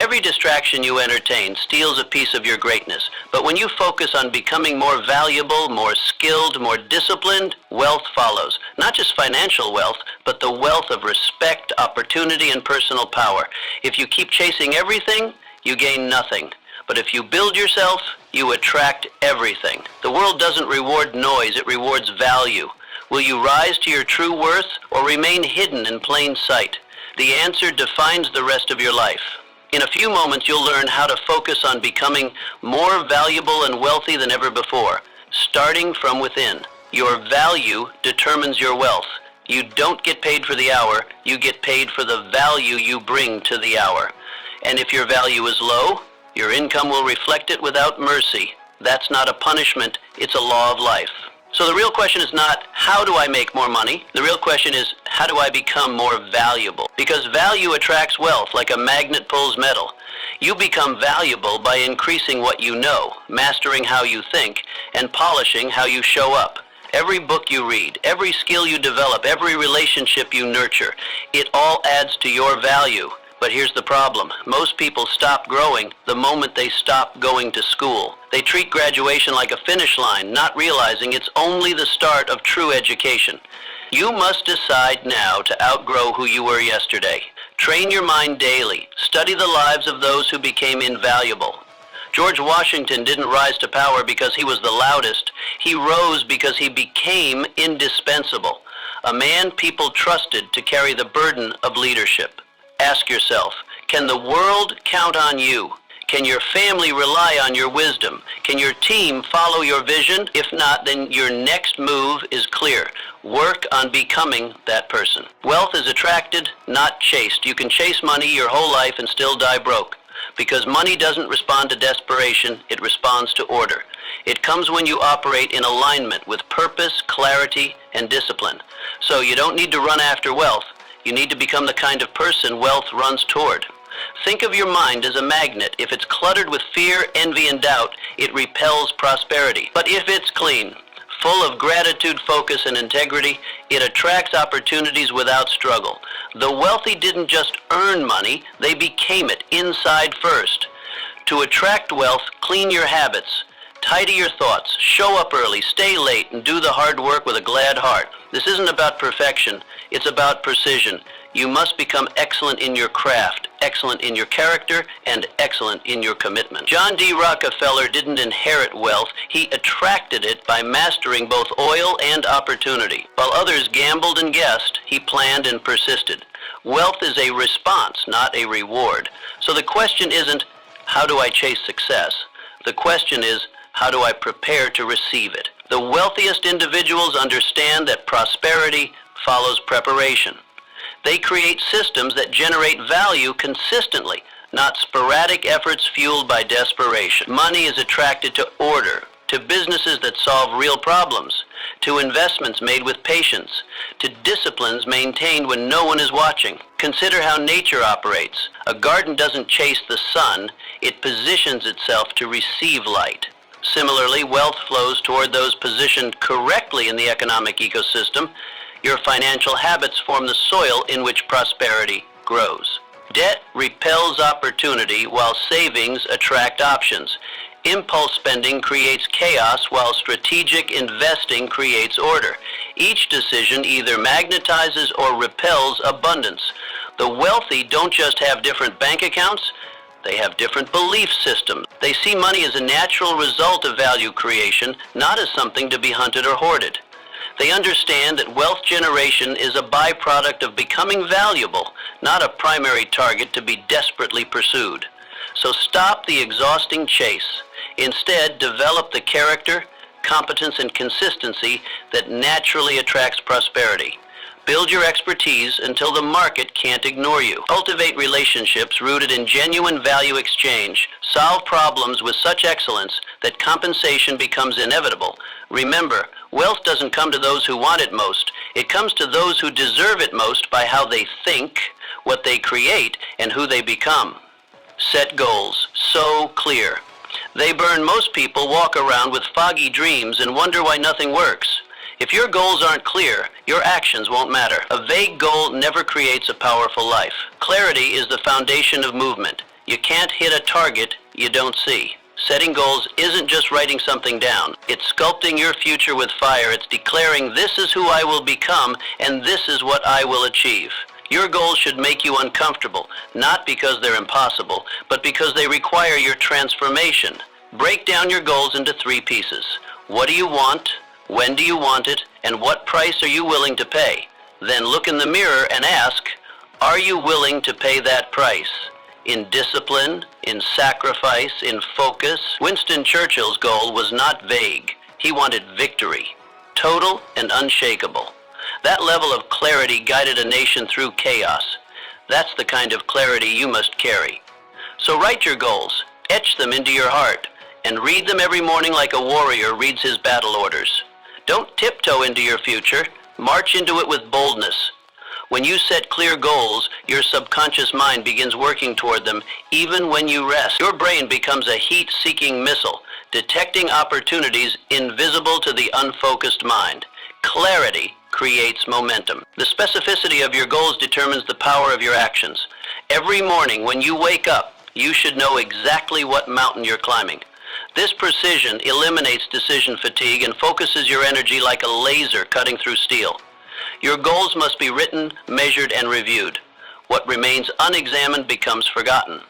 Every distraction you entertain steals a piece of your greatness, but when you focus on becoming more valuable, more skilled, more disciplined, wealth follows. Not just financial wealth, but the wealth of respect, opportunity, and personal power. If you keep chasing everything, you gain nothing. But if you build yourself, you attract everything. The world doesn't reward noise, it rewards value. Will you rise to your true worth or remain hidden in plain sight? The answer defines the rest of your life. In a few moments, you'll learn how to focus on becoming more valuable and wealthy than ever before, starting from within. Your value determines your wealth. You don't get paid for the hour, you get paid for the value you bring to the hour. And if your value is low, your income will reflect it without mercy. That's not a punishment, it's a law of life. So the real question is not, how do I make more money? The real question is, how do I become more valuable? Because value attracts wealth like a magnet pulls metal. You become valuable by increasing what you know, mastering how you think, and polishing how you show up. Every book you read, every skill you develop, every relationship you nurture, it all adds to your value. But here's the problem. Most people stop growing the moment they stop going to school. They treat graduation like a finish line, not realizing it's only the start of true education. You must decide now to outgrow who you were yesterday. Train your mind daily. Study the lives of those who became invaluable. George Washington didn't rise to power because he was the loudest. He rose because he became indispensable. A man people trusted to carry the burden of leadership. Ask yourself, can the world count on you? Can your family rely on your wisdom? Can your team follow your vision? If not, then your next move is clear. Work on becoming that person. Wealth is attracted, not chased. You can chase money your whole life and still die broke. Because money doesn't respond to desperation, it responds to order. It comes when you operate in alignment with purpose, clarity, and discipline. So you don't need to run after wealth. You need to become the kind of person wealth runs toward. Think of your mind as a magnet. If it's cluttered with fear, envy, and doubt, it repels prosperity. But if it's clean, full of gratitude, focus, and integrity, it attracts opportunities without struggle. The wealthy didn't just earn money, they became it inside first. To attract wealth, clean your habits. Tidy your thoughts, show up early, stay late, and do the hard work with a glad heart. This isn't about perfection, it's about precision. You must become excellent in your craft, excellent in your character, and excellent in your commitment. John D. Rockefeller didn't inherit wealth, he attracted it by mastering both oil and opportunity. While others gambled and guessed, he planned and persisted. Wealth is a response, not a reward. So the question isn't, how do I chase success? The question is, how do I prepare to receive it? The wealthiest individuals understand that prosperity follows preparation. They create systems that generate value consistently, not sporadic efforts fueled by desperation. Money is attracted to order, to businesses that solve real problems, to investments made with patience, to disciplines maintained when no one is watching. Consider how nature operates. A garden doesn't chase the sun, it positions itself to receive light. Similarly, wealth flows toward those positioned correctly in the economic ecosystem. Your financial habits form the soil in which prosperity grows. Debt repels opportunity while savings attract options. Impulse spending creates chaos while strategic investing creates order. Each decision either magnetizes or repels abundance. The wealthy don't just have different bank accounts, they have different belief systems. They see money as a natural result of value creation, not as something to be hunted or hoarded. They understand that wealth generation is a byproduct of becoming valuable, not a primary target to be desperately pursued. So stop the exhausting chase. Instead, develop the character, competence, and consistency that naturally attracts prosperity. Build your expertise until the market can't ignore you. Cultivate relationships rooted in genuine value exchange. Solve problems with such excellence that compensation becomes inevitable. Remember, wealth doesn't come to those who want it most. It comes to those who deserve it most by how they think, what they create, and who they become. Set goals. So clear. They burn. Most people walk around with foggy dreams and wonder why nothing works. If your goals aren't clear, your actions won't matter. A vague goal never creates a powerful life. Clarity is the foundation of movement. You can't hit a target you don't see. Setting goals isn't just writing something down. It's sculpting your future with fire. It's declaring, this is who I will become, and this is what I will achieve. Your goals should make you uncomfortable, not because they're impossible, but because they require your transformation. Break down your goals into 3 pieces. What do you want? When do you want it? And what price are you willing to pay? Then look in the mirror and ask, are you willing to pay that price? In discipline, in sacrifice, in focus. Winston Churchill's goal was not vague. He wanted victory, total and unshakable. That level of clarity guided a nation through chaos. That's the kind of clarity you must carry. So write your goals, etch them into your heart, and read them every morning like a warrior reads his battle orders. Don't tiptoe into your future. March into it with boldness. When you set clear goals, your subconscious mind begins working toward them even when you rest. Your brain becomes a heat-seeking missile, detecting opportunities invisible to the unfocused mind. Clarity creates momentum. The specificity of your goals determines the power of your actions. Every morning when you wake up, you should know exactly what mountain you're climbing. This precision eliminates decision fatigue and focuses your energy like a laser cutting through steel. Your goals must be written, measured, and reviewed. What remains unexamined becomes forgotten.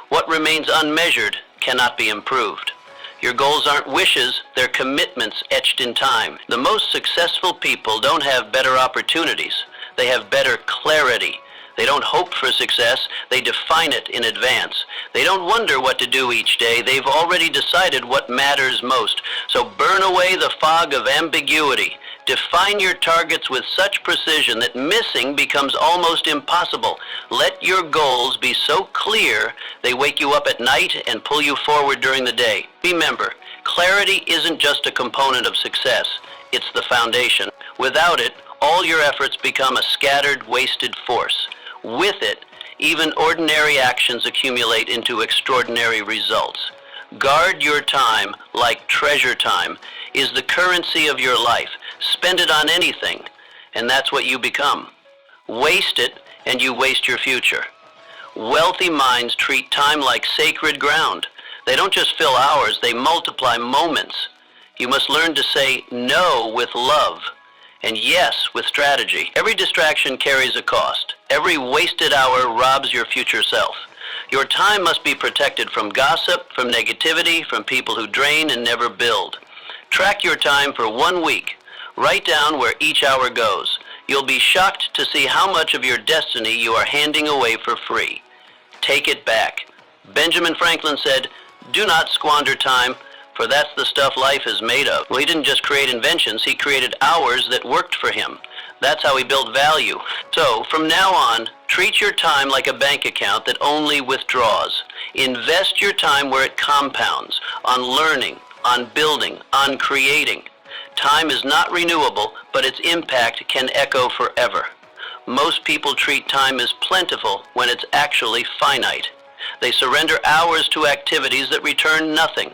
What remains unmeasured cannot be improved. Your goals aren't wishes, they're commitments etched in time. The most successful people don't have better opportunities. They have better clarity. They don't hope for success, they define it in advance. They don't wonder what to do each day, they've already decided what matters most. So burn away the fog of ambiguity. Define your targets with such precision that missing becomes almost impossible. Let your goals be so clear they wake you up at night and pull you forward during the day. Remember, clarity isn't just a component of success, it's the foundation. Without it, all your efforts become a scattered, wasted force. With it, even ordinary actions accumulate into extraordinary results. Guard your time like treasure. Time is the currency of your life. Spend it on anything, and that's what you become. Waste it, and you waste your future. Wealthy minds treat time like sacred ground. They don't just fill hours, they multiply moments. You must learn to say no with love, and yes with strategy. Every distraction carries a cost. Every wasted hour robs your future self. Your time must be protected from gossip, from negativity, from people who drain and never build. Track your time for 1 week. Write down where each hour goes. You'll be shocked to see how much of your destiny you are handing away for free. Take it back. Benjamin Franklin said, "Do not squander time, for that's the stuff life is made of." Well, he didn't just create inventions, he created hours that worked for him. That's how he built value. So, from now on, treat your time like a bank account that only withdraws. Invest your time where it compounds, on learning, on building, on creating. Time is not renewable, but its impact can echo forever. Most people treat time as plentiful when it's actually finite. They surrender hours to activities that return nothing.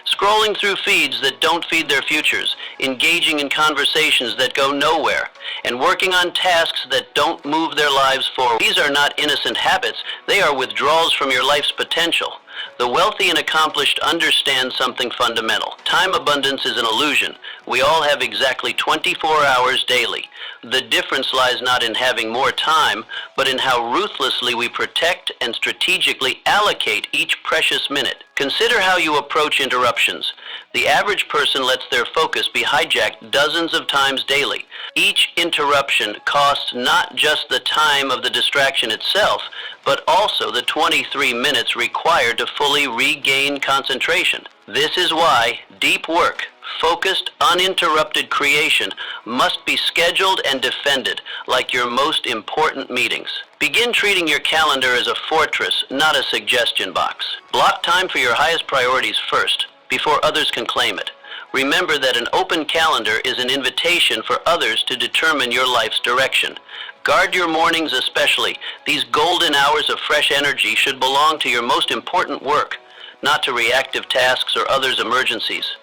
Scrolling through feeds that don't feed their futures, engaging in conversations that go nowhere, and working on tasks that don't move their lives forward. These are not innocent habits, they are withdrawals from your life's potential. The wealthy and accomplished understand something fundamental. Time abundance is an illusion. We all have exactly 24 hours daily. The difference lies not in having more time, but in how ruthlessly we protect and strategically allocate each precious minute. Consider how you approach interruptions. The average person lets their focus be hijacked dozens of times daily. Each interruption costs not just the time of the distraction itself, but also the 23 minutes required to fully regain concentration. This is why deep work, focused, uninterrupted creation must be scheduled and defended like your most important meetings. Begin treating your calendar as a fortress, not a suggestion box. Block time for your highest priorities first, before others can claim it. Remember that an open calendar is an invitation for others to determine your life's direction. Guard your mornings especially. These golden hours of fresh energy should belong to your most important work, not to reactive tasks or others' emergencies.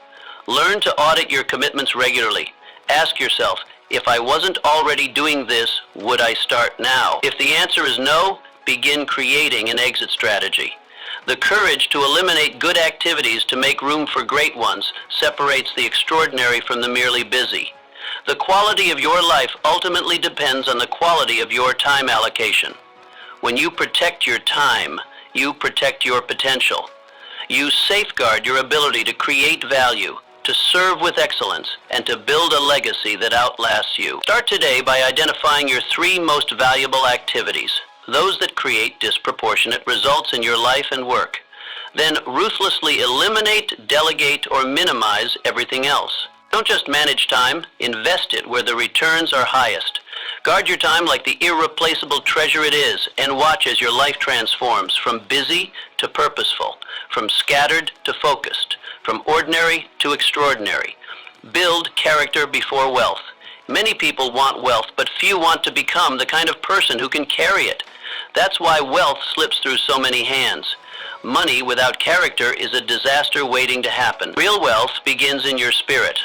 Learn to audit your commitments regularly. Ask yourself, if I wasn't already doing this, would I start now? If the answer is no, begin creating an exit strategy. The courage to eliminate good activities to make room for great ones separates the extraordinary from the merely busy. The quality of your life ultimately depends on the quality of your time allocation. When you protect your time, you protect your potential. You safeguard your ability to create value, to serve with excellence, and to build a legacy that outlasts you. Start today by identifying your 3 most valuable activities, those that create disproportionate results in your life and work. Then ruthlessly eliminate, delegate, or minimize everything else. Don't just manage time, invest it where the returns are highest. Guard your time like the irreplaceable treasure it is, and watch as your life transforms from busy to purposeful, from scattered to focused, from ordinary to extraordinary. Build character before wealth. Many people want wealth, but few want to become the kind of person who can carry it. That's why wealth slips through so many hands. Money without character is a disaster waiting to happen. Real wealth begins in your spirit.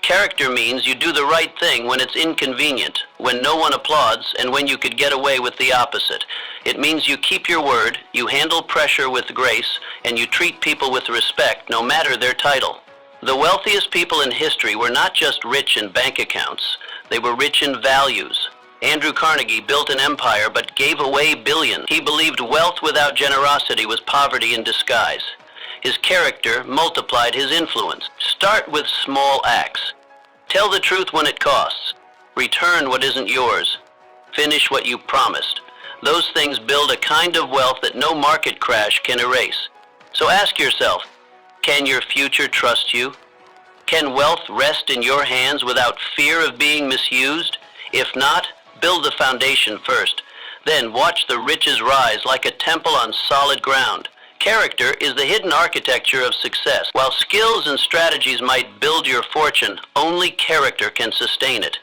Character means you do the right thing when it's inconvenient, when no one applauds, and when you could get away with the opposite. It means you keep your word, you handle pressure with grace, and you treat people with respect, no matter their title. The wealthiest people in history were not just rich in bank accounts, they were rich in values. Andrew Carnegie built an empire but gave away billions. He believed wealth without generosity was poverty in disguise. His character multiplied his influence. Start with small acts. Tell the truth when it costs. Return what isn't yours. Finish what you promised. Those things build a kind of wealth that no market crash can erase. So ask yourself, can your future trust you? Can wealth rest in your hands without fear of being misused? If not, build the foundation first. Then watch the riches rise like a temple on solid ground. Character is the hidden architecture of success. While skills and strategies might build your fortune, only character can sustain it.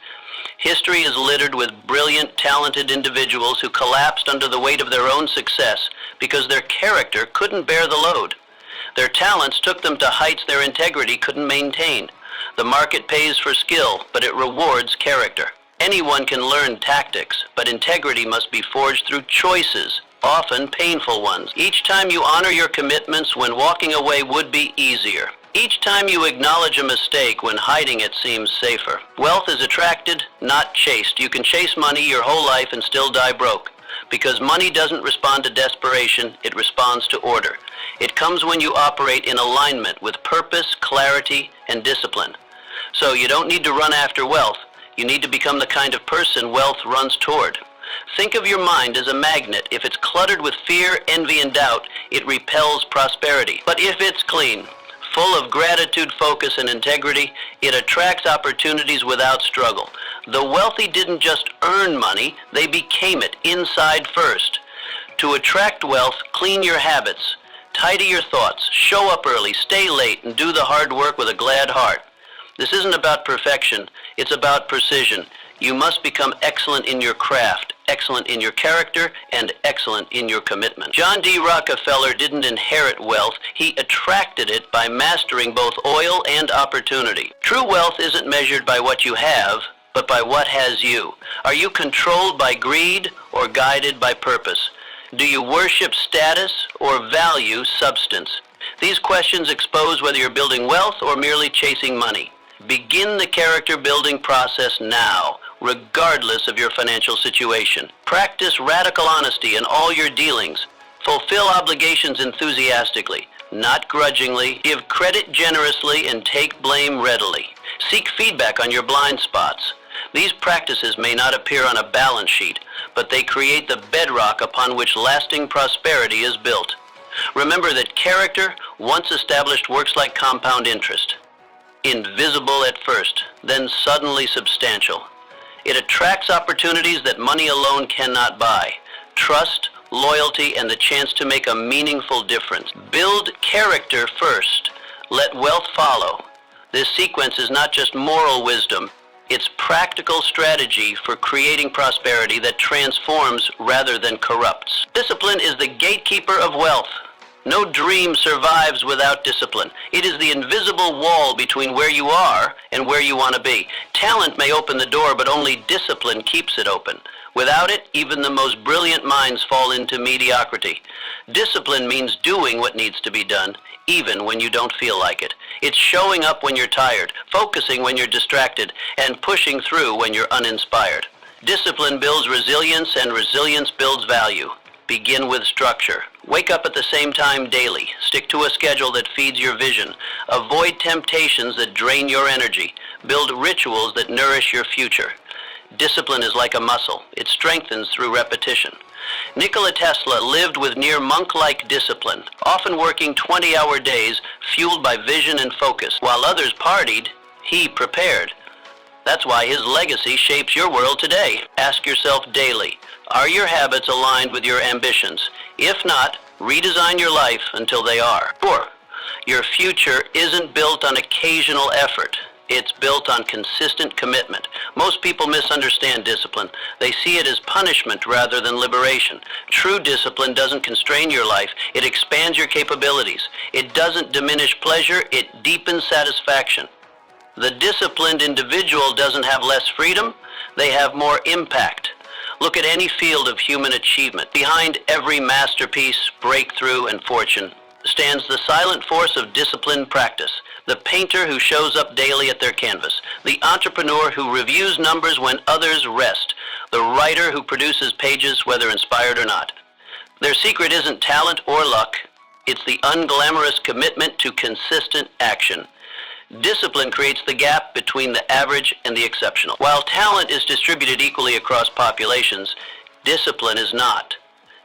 History is littered with brilliant, talented individuals who collapsed under the weight of their own success because their character couldn't bear the load. Their talents took them to heights their integrity couldn't maintain. The market pays for skill, but it rewards character. Anyone can learn tactics, but integrity must be forged through choices, often painful ones. Each time you honor your commitments when walking away would be easier. Each time you acknowledge a mistake when hiding it seems safer. Wealth is attracted, not chased. You can chase money your whole life and still die broke. Because money doesn't respond to desperation, it responds to order. It comes when you operate in alignment with purpose, clarity, and discipline. So you don't need to run after wealth. You need to become the kind of person wealth runs toward. Think of your mind as a magnet. If it's cluttered with fear, envy, and doubt, it repels prosperity. But if it's clean, full of gratitude, focus, and integrity, it attracts opportunities without struggle. The wealthy didn't just earn money, they became it inside first. To attract wealth, clean your habits, tidy your thoughts, show up early, stay late, and do the hard work with a glad heart. This isn't about perfection, it's about precision. You must become excellent in your craft, excellent in your character, and excellent in your commitment. John D. Rockefeller didn't inherit wealth, he attracted it by mastering both oil and opportunity. True wealth isn't measured by what you have, but by what has you. Are you controlled by greed or guided by purpose? Do you worship status or value substance? These questions expose whether you're building wealth or merely chasing money. Begin the character building process now, regardless of your financial situation. Practice radical honesty in all your dealings. Fulfill obligations enthusiastically, not grudgingly. Give credit generously and take blame readily. Seek feedback on your blind spots. These practices may not appear on a balance sheet, but they create the bedrock upon which lasting prosperity is built. Remember that character, once established, works like compound interest. Invisible at first, then suddenly substantial. It attracts opportunities that money alone cannot buy. Trust, loyalty, and the chance to make a meaningful difference. Build character first. Let wealth follow. This sequence is not just moral wisdom, it's practical strategy for creating prosperity that transforms rather than corrupts. Discipline is the gatekeeper of wealth. No dream survives without discipline. It is the invisible wall between where you are and where you want to be. Talent may open the door, but only discipline keeps it open. Without it, even the most brilliant minds fall into mediocrity. Discipline means doing what needs to be done, even when you don't feel like it. It's showing up when you're tired, focusing when you're distracted, and pushing through when you're uninspired. Discipline builds resilience, and resilience builds value. Begin with structure. Wake up at the same time daily. Stick to a schedule that feeds your vision. Avoid temptations that drain your energy. Build rituals that nourish your future. Discipline is like a muscle. It strengthens through repetition. Nikola Tesla lived with near monk-like discipline, often working 20-hour days fueled by vision and focus. While others partied, he prepared. That's why his legacy shapes your world today. Ask yourself daily, are your habits aligned with your ambitions? If not, redesign your life until they are. 4. Your future isn't built on occasional effort. It's built on consistent commitment. Most people misunderstand discipline. They see it as punishment rather than liberation. True discipline doesn't constrain your life. It expands your capabilities. It doesn't diminish pleasure. It deepens satisfaction. The disciplined individual doesn't have less freedom. They have more impact. Look at any field of human achievement. Behind every masterpiece, breakthrough, and fortune stands the silent force of disciplined practice. The painter who shows up daily at their canvas. The entrepreneur who reviews numbers when others rest. The writer who produces pages whether inspired or not. Their secret isn't talent or luck. It's the unglamorous commitment to consistent action. Discipline creates the gap between the average and the exceptional. While talent is distributed equally across populations, discipline is not.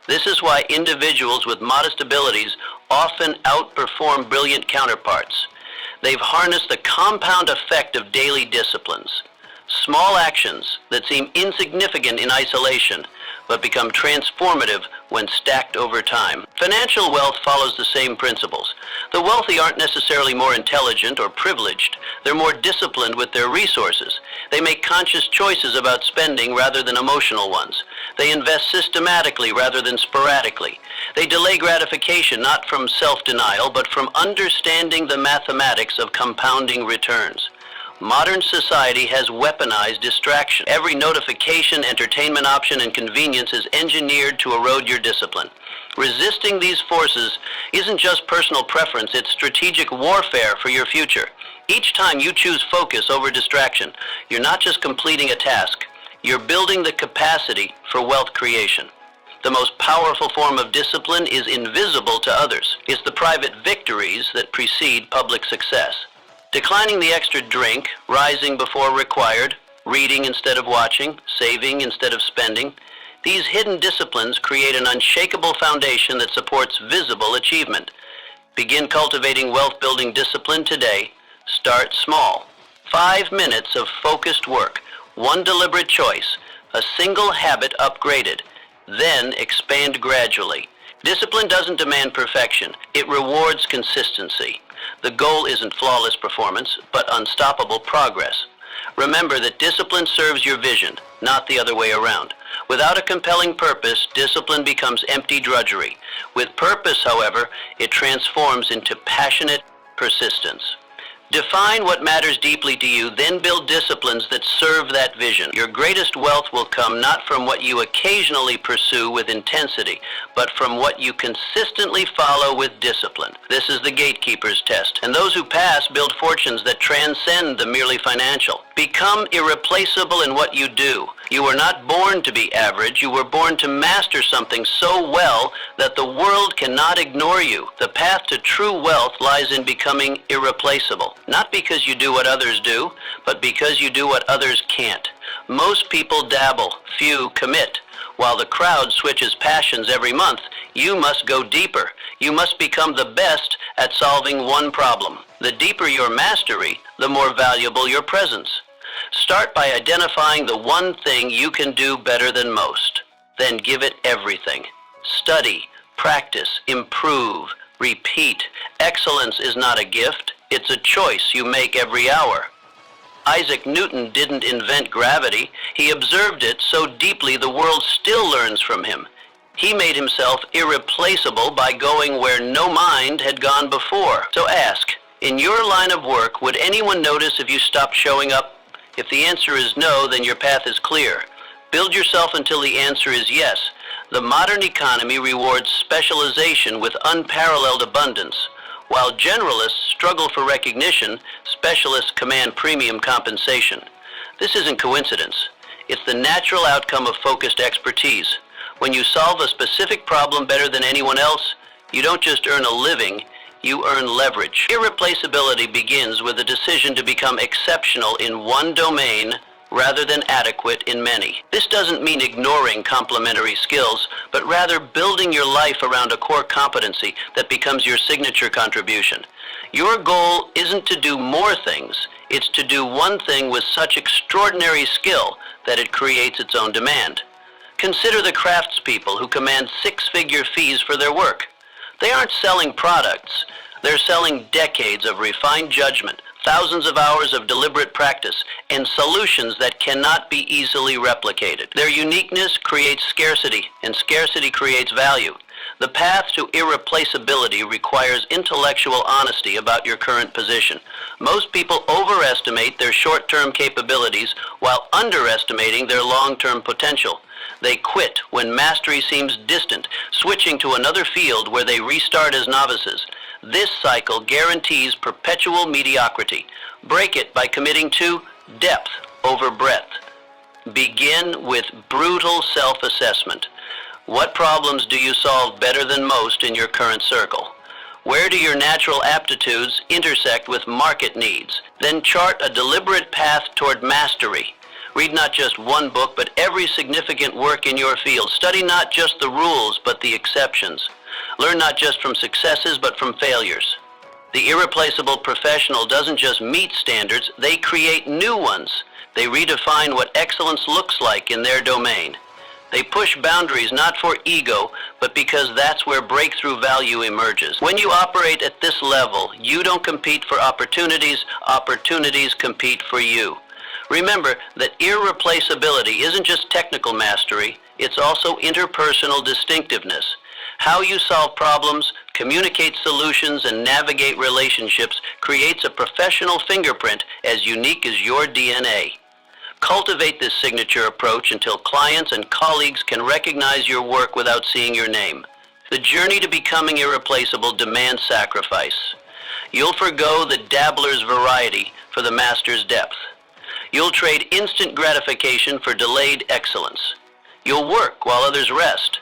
This is why individuals with modest abilities often outperform brilliant counterparts. They've harnessed the compound effect of daily disciplines. Small actions that seem insignificant in isolation, but become transformative when stacked over time. Financial wealth follows the same principles. The wealthy aren't necessarily more intelligent or privileged. They're more disciplined with their resources. They make conscious choices about spending rather than emotional ones. They invest systematically rather than sporadically. They delay gratification not from self-denial, but from understanding the mathematics of compounding returns. Modern society has weaponized distraction. Every notification, entertainment option, and convenience is engineered to erode your discipline. Resisting these forces isn't just personal preference, it's strategic warfare for your future. Each time you choose focus over distraction, you're not just completing a task, you're building the capacity for wealth creation. The most powerful form of discipline is invisible to others. It's the private victories that precede public success. Declining the extra drink, rising before required, reading instead of watching, saving instead of spending. These hidden disciplines create an unshakable foundation that supports visible achievement. Begin cultivating wealth-building discipline today. Start small. 5 minutes of focused work, one deliberate choice, a single habit upgraded. Then expand gradually. Discipline doesn't demand perfection. It rewards consistency. The goal isn't flawless performance, but unstoppable progress. Remember that discipline serves your vision, not the other way around. Without a compelling purpose, discipline becomes empty drudgery. With purpose, however, it transforms into passionate persistence. Define what matters deeply to you, then build disciplines that serve that vision. Your greatest wealth will come not from what you occasionally pursue with intensity, but from what you consistently follow with discipline. This is the gatekeeper's test, and those who pass build fortunes that transcend the merely financial. Become irreplaceable in what you do. You were not born to be average. You were born to master something so well that the world cannot ignore you. The path to true wealth lies in becoming irreplaceable. Not because you do what others do, but because you do what others can't. Most people dabble, few commit. While the crowd switches passions every month, you must go deeper. You must become the best at solving one problem. The deeper your mastery, the more valuable your presence. Start by identifying the one thing you can do better than most. Then give it everything. Study, practice, improve, repeat. Excellence is not a gift. It's a choice you make every hour. Isaac Newton didn't invent gravity. He observed it so deeply the world still learns from him. He made himself irreplaceable by going where no mind had gone before. So ask, in your line of work, would anyone notice if you stopped showing up? If the answer is no, then your path is clear. Build yourself until the answer is yes. The modern economy rewards specialization with unparalleled abundance. While generalists struggle for recognition, specialists command premium compensation. This isn't coincidence. It's the natural outcome of focused expertise. When you solve a specific problem better than anyone else, you don't just earn a living, you earn leverage. Irreplaceability begins with a decision to become exceptional in one domain rather than adequate in many. This doesn't mean ignoring complementary skills, but rather building your life around a core competency that becomes your signature contribution. Your goal isn't to do more things, it's to do one thing with such extraordinary skill that it creates its own demand. Consider the craftspeople who command six-figure fees for their work. They aren't selling products, they're selling decades of refined judgment, thousands of hours of deliberate practice, and solutions that cannot be easily replicated. Their uniqueness creates scarcity, and scarcity creates value. The path to irreplaceability requires intellectual honesty about your current position. Most people overestimate their short-term capabilities while underestimating their long-term potential. They quit when mastery seems distant, switching to another field where they restart as novices. This cycle guarantees perpetual mediocrity. Break it by committing to depth over breadth. Begin with brutal self-assessment. What problems do you solve better than most in your current circle? Where do your natural aptitudes intersect with market needs? Then chart a deliberate path toward mastery. Read not just one book, but every significant work in your field. Study not just the rules, but the exceptions. Learn not just from successes, but from failures. The irreplaceable professional doesn't just meet standards, they create new ones. They redefine what excellence looks like in their domain. They push boundaries not for ego, but because that's where breakthrough value emerges. When you operate at this level, you don't compete for opportunities, opportunities compete for you. Remember that irreplaceability isn't just technical mastery, it's also interpersonal distinctiveness. How you solve problems, communicate solutions, and navigate relationships creates a professional fingerprint as unique as your DNA. Cultivate this signature approach until clients and colleagues can recognize your work without seeing your name. The journey to becoming irreplaceable demands sacrifice. You'll forgo the dabbler's variety for the master's depth. You'll trade instant gratification for delayed excellence. You'll work while others rest.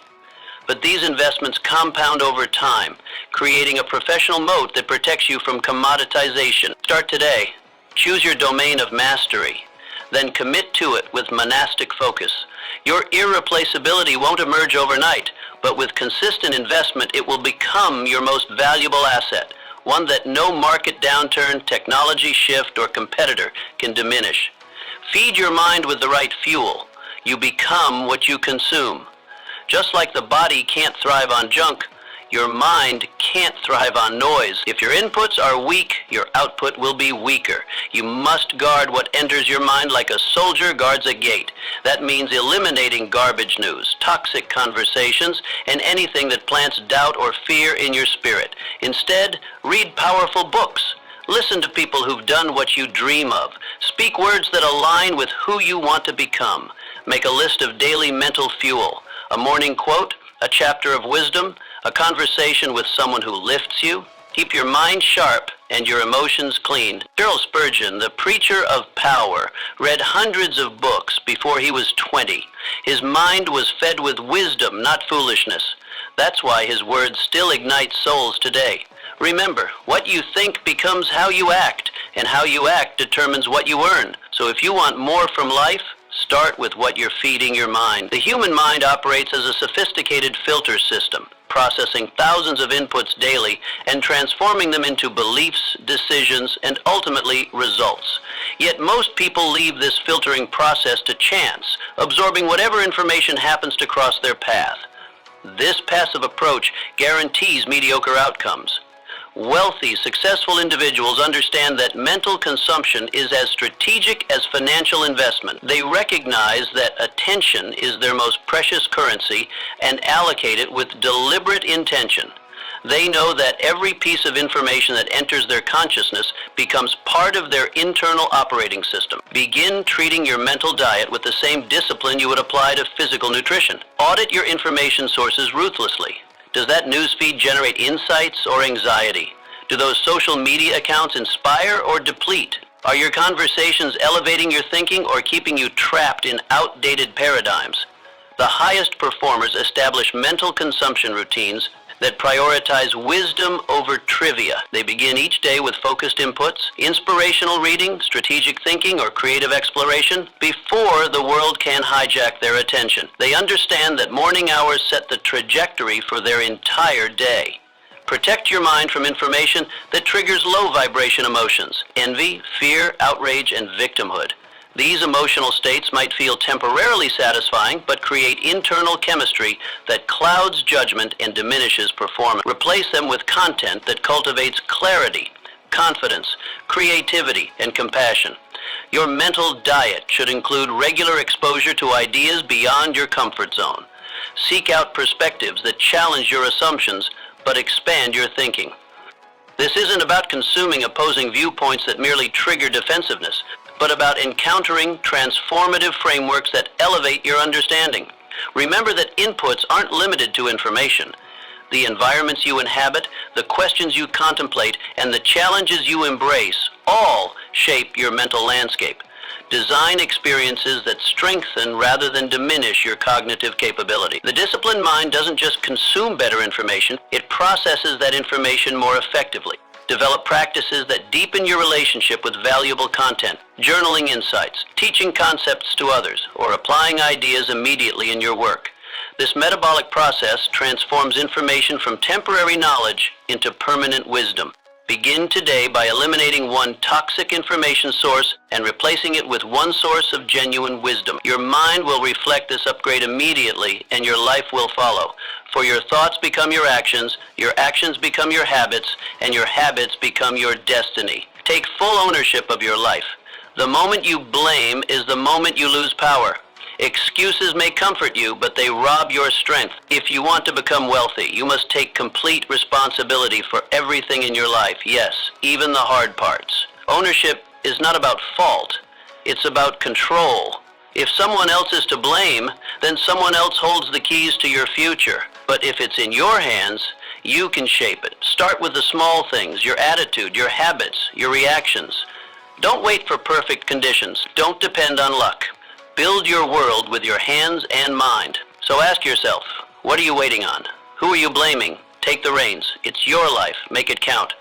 But these investments compound over time, creating a professional moat that protects you from commoditization. Start today. Choose your domain of mastery. Then commit to it with monastic focus. Your irreplaceability won't emerge overnight, but with consistent investment, it will become your most valuable asset, one that no market downturn, technology shift, or competitor can diminish. Feed your mind with the right fuel. You become what you consume. Just like the body can't thrive on junk, your mind can't thrive on noise. If your inputs are weak, your output will be weaker. You must guard what enters your mind like a soldier guards a gate. That means eliminating garbage news, toxic conversations, and anything that plants doubt or fear in your spirit. Instead, read powerful books. Listen to people who've done what you dream of. Speak words that align with who you want to become. Make a list of daily mental fuel. A morning quote, a chapter of wisdom, a conversation with someone who lifts you. Keep your mind sharp and your emotions clean. Charles Spurgeon, the preacher of power, read hundreds of books before he was 20. His mind was fed with wisdom, not foolishness. That's why his words still ignite souls today. Remember, what you think becomes how you act, and how you act determines what you earn. So if you want more from life, start with what you're feeding your mind. The human mind operates as a sophisticated filter system, processing thousands of inputs daily and transforming them into beliefs, decisions, and ultimately results. Yet most people leave this filtering process to chance, absorbing whatever information happens to cross their path. This passive approach guarantees mediocre outcomes. Wealthy, successful individuals understand that mental consumption is as strategic as financial investment. They recognize that attention is their most precious currency and allocate it with deliberate intention. They know that every piece of information that enters their consciousness becomes part of their internal operating system. Begin treating your mental diet with the same discipline you would apply to physical nutrition. Audit your information sources ruthlessly. Does that newsfeed generate insights or anxiety? Do those social media accounts inspire or deplete? Are your conversations elevating your thinking or keeping you trapped in outdated paradigms? The highest performers establish mental consumption routines that prioritize wisdom over trivia. They begin each day with focused inputs, inspirational reading, strategic thinking, or creative exploration before the world can hijack their attention. They understand that morning hours set the trajectory for their entire day. Protect your mind from information that triggers low vibration emotions, envy, fear, outrage, and victimhood. These emotional states might feel temporarily satisfying, but create internal chemistry that clouds judgment and diminishes performance. Replace them with content that cultivates clarity, confidence, creativity, and compassion. Your mental diet should include regular exposure to ideas beyond your comfort zone. Seek out perspectives that challenge your assumptions but expand your thinking. This isn't about consuming opposing viewpoints that merely trigger defensiveness, but about encountering transformative frameworks that elevate your understanding. Remember that inputs aren't limited to information. The environments you inhabit, the questions you contemplate, and the challenges you embrace all shape your mental landscape. Design experiences that strengthen rather than diminish your cognitive capability. The disciplined mind doesn't just consume better information, it processes that information more effectively. Develop practices that deepen your relationship with valuable content, journaling insights, teaching concepts to others, or applying ideas immediately in your work. This metabolic process transforms information from temporary knowledge into permanent wisdom. Begin today by eliminating one toxic information source and replacing it with one source of genuine wisdom. Your mind will reflect this upgrade immediately, and your life will follow. For your thoughts become your actions become your habits, and your habits become your destiny. Take full ownership of your life. The moment you blame is the moment you lose power. Excuses may comfort you, but they rob your strength. If you want to become wealthy, you must take complete responsibility for everything in your life, yes, even the hard parts. Ownership is not about fault, it's about control. If someone else is to blame, then someone else holds the keys to your future. But if it's in your hands, you can shape it. Start with the small things, your attitude, your habits, your reactions. Don't wait for perfect conditions. Don't depend on luck. Build your world with your hands and mind. So ask yourself, what are you waiting on? Who are you blaming? Take the reins. It's your life. Make it count.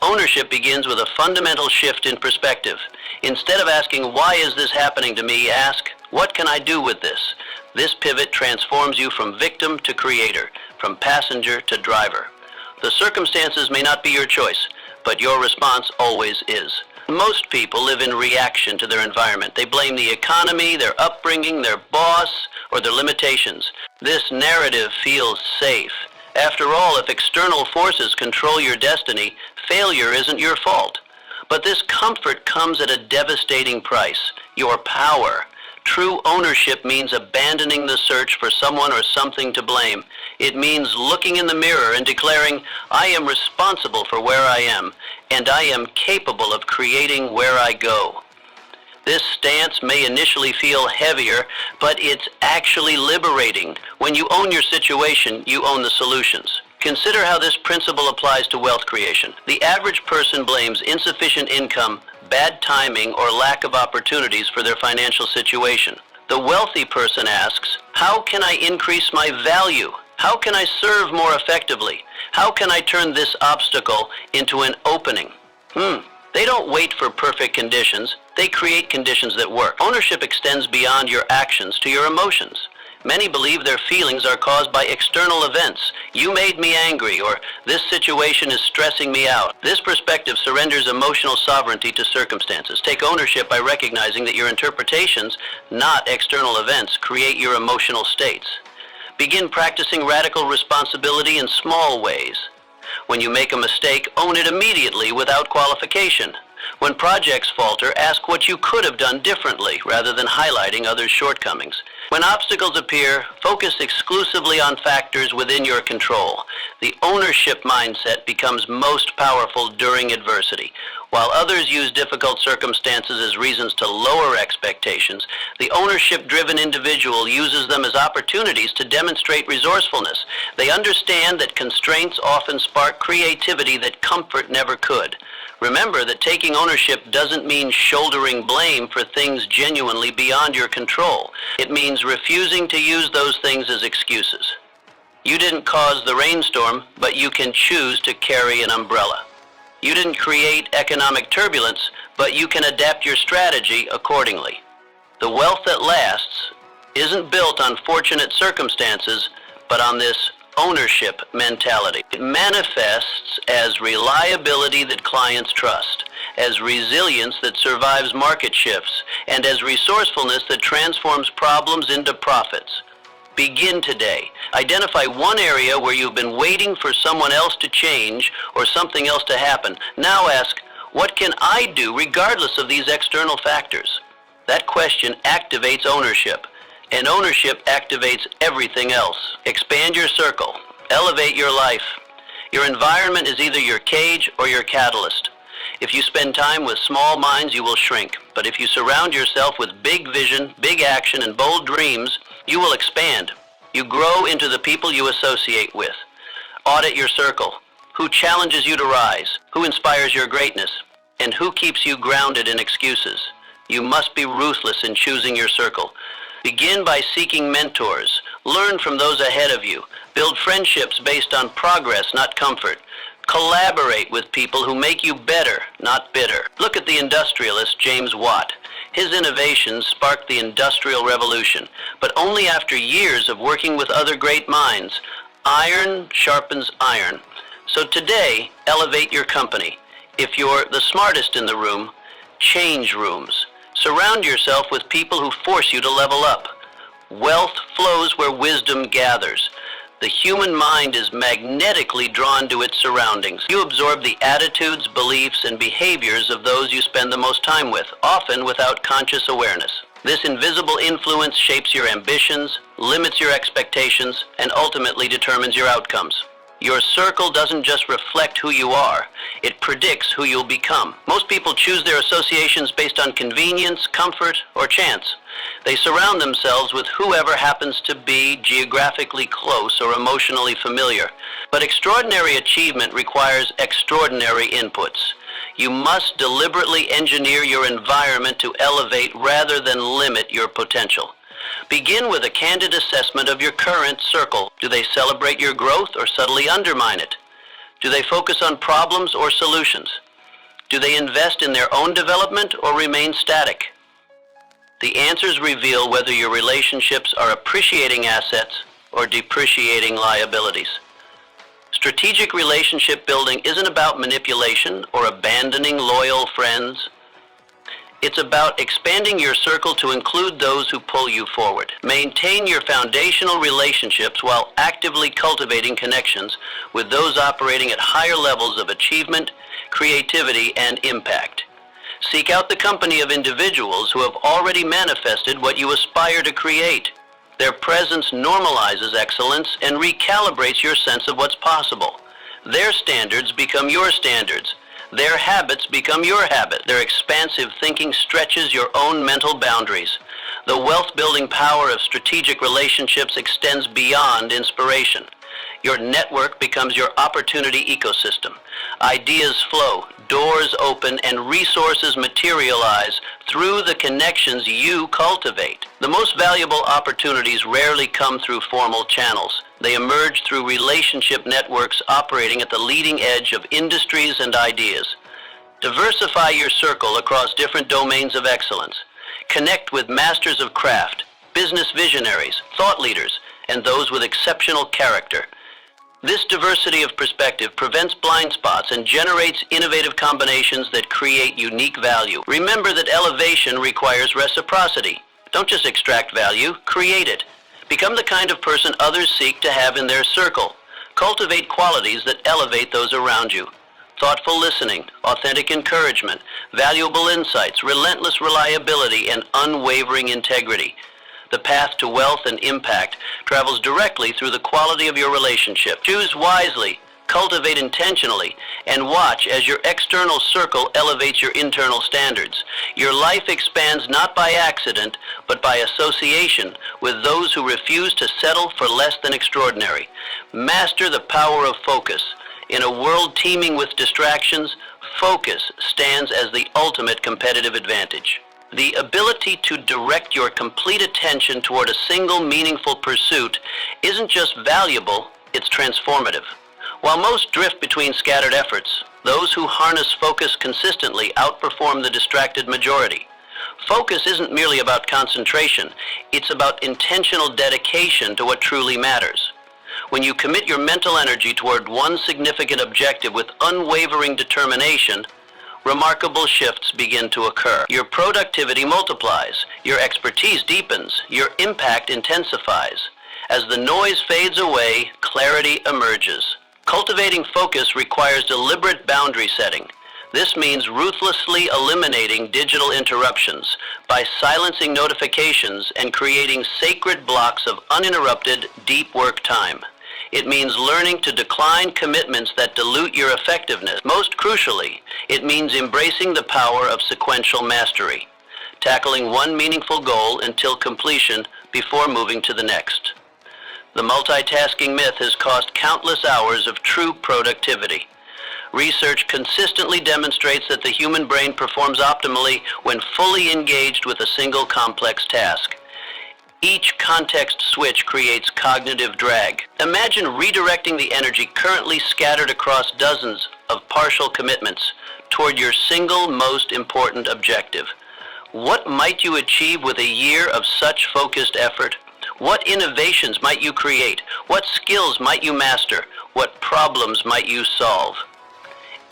Ownership begins with a fundamental shift in perspective. Instead of asking, why is this happening to me, ask, what can I do with this? This pivot transforms you from victim to creator, from passenger to driver. The circumstances may not be your choice, but your response always is. Most people live in reaction to their environment. They blame the economy, their upbringing, their boss, or their limitations. This narrative feels safe. After all, if external forces control your destiny, failure isn't your fault. But this comfort comes at a devastating price: your power. True ownership means abandoning the search for someone or something to blame. It means looking in the mirror and declaring, I am responsible for where I am, and I am capable of creating where I go. This stance may initially feel heavier, but it's actually liberating. When you own your situation, you own the solutions. Consider how this principle applies to wealth creation. The average person blames insufficient income, bad timing, or lack of opportunities for their financial situation. The wealthy person asks, how can I increase my value? How can I serve more effectively? How can I turn this obstacle into an opening? They don't wait for perfect conditions. They create conditions that work. Ownership extends beyond your actions to your emotions. Many believe their feelings are caused by external events. You made me angry, or this situation is stressing me out. This perspective surrenders emotional sovereignty to circumstances. Take ownership by recognizing that your interpretations, not external events, create your emotional states. Begin practicing radical responsibility in small ways. When you make a mistake, own it immediately without qualification. When projects falter, ask what you could have done differently rather than highlighting others' shortcomings. When obstacles appear, focus exclusively on factors within your control. The ownership mindset becomes most powerful during adversity. While others use difficult circumstances as reasons to lower expectations, the ownership-driven individual uses them as opportunities to demonstrate resourcefulness. They understand that constraints often spark creativity that comfort never could. Remember that taking ownership doesn't mean shouldering blame for things genuinely beyond your control. It means refusing to use those things as excuses. You didn't cause the rainstorm, but you can choose to carry an umbrella. You didn't create economic turbulence, but you can adapt your strategy accordingly. The wealth that lasts isn't built on fortunate circumstances, but on this ownership mentality. It manifests as reliability that clients trust, as resilience that survives market shifts, and as resourcefulness that transforms problems into profits. Begin today. Identify one area where you've been waiting for someone else to change or something else to happen. Now ask, what can I do regardless of these external factors? That question activates ownership, and ownership activates everything else. Expand your circle. Elevate your life. Your environment is either your cage or your catalyst. If you spend time with small minds, you will shrink. But if you surround yourself with big vision, big action, and bold dreams, you will expand. You grow into the people you associate with. Audit your circle. Who challenges you to rise? Who inspires your greatness? And who keeps you grounded in excuses? You must be ruthless in choosing your circle. Begin by seeking mentors. Learn from those ahead of you. Build friendships based on progress, not comfort. Collaborate with people who make you better, not bitter. Look at the industrialist James Watt. His innovations sparked the Industrial Revolution, but only after years of working with other great minds. Iron sharpens iron. So today, elevate your company. If you're the smartest in the room, change rooms. Surround yourself with people who force you to level up. Wealth flows where wisdom gathers. The human mind is magnetically drawn to its surroundings. You absorb the attitudes, beliefs, and behaviors of those you spend the most time with, often without conscious awareness. This invisible influence shapes your ambitions, limits your expectations, and ultimately determines your outcomes. Your circle doesn't just reflect who you are, it predicts who you'll become. Most people choose their associations based on convenience, comfort, or chance. They surround themselves with whoever happens to be geographically close or emotionally familiar. But extraordinary achievement requires extraordinary inputs. You must deliberately engineer your environment to elevate rather than limit your potential. Begin with a candid assessment of your current circle. Do they celebrate your growth or subtly undermine it? Do they focus on problems or solutions? Do they invest in their own development or remain static? The answers reveal whether your relationships are appreciating assets or depreciating liabilities. Strategic relationship building isn't about manipulation or abandoning loyal friends. It's about expanding your circle to include those who pull you forward. Maintain your foundational relationships while actively cultivating connections with those operating at higher levels of achievement, creativity, and impact. Seek out the company of individuals who have already manifested what you aspire to create. Their presence normalizes excellence and recalibrates your sense of what's possible. Their standards become your standards. Their habits become your habit. Their expansive thinking stretches your own mental boundaries. The wealth-building power of strategic relationships extends beyond inspiration. Your network becomes your opportunity ecosystem. Ideas flow, doors open, and resources materialize through the connections you cultivate. The most valuable opportunities rarely come through formal channels. They emerge through relationship networks operating at the leading edge of industries and ideas. Diversify your circle across different domains of excellence. Connect with masters of craft, business visionaries, thought leaders, and those with exceptional character. This diversity of perspective prevents blind spots and generates innovative combinations that create unique value. Remember that elevation requires reciprocity. Don't just extract value, create it. Become the kind of person others seek to have in their circle. Cultivate qualities that elevate those around you. thoughtful listening, authentic encouragement, valuable insights, relentless reliability, and unwavering integrity. The path to wealth and impact travels directly through the quality of your relationship. Choose wisely, cultivate intentionally, and watch as your external circle elevates your internal standards. Your life expands not by accident, but by association with those who refuse to settle for less than extraordinary. Master the power of focus. In a world teeming with distractions, focus stands as the ultimate competitive advantage. The ability to direct your complete attention toward a single meaningful pursuit isn't just valuable, it's transformative. While most drift between scattered efforts, those who harness focus consistently outperform the distracted majority. Focus isn't merely about concentration, it's about intentional dedication to what truly matters. When you commit your mental energy toward one significant objective with unwavering determination, remarkable shifts begin to occur. Your productivity multiplies, your expertise deepens, your impact intensifies. As the noise fades away, clarity emerges. Cultivating focus requires deliberate boundary setting. This means ruthlessly eliminating digital interruptions by silencing notifications and creating sacred blocks of uninterrupted, deep work time. It means learning to decline commitments that dilute your effectiveness. Most crucially, it means embracing the power of sequential mastery, tackling one meaningful goal until completion before moving to the next. The multitasking myth has cost countless hours of true productivity. Research consistently demonstrates that the human brain performs optimally when fully engaged with a single complex task. Each context switch creates cognitive drag. Imagine redirecting the energy currently scattered across dozens of partial commitments toward your single most important objective. What might you achieve with a year of such focused effort? What innovations might you create? What skills might you master? What problems might you solve?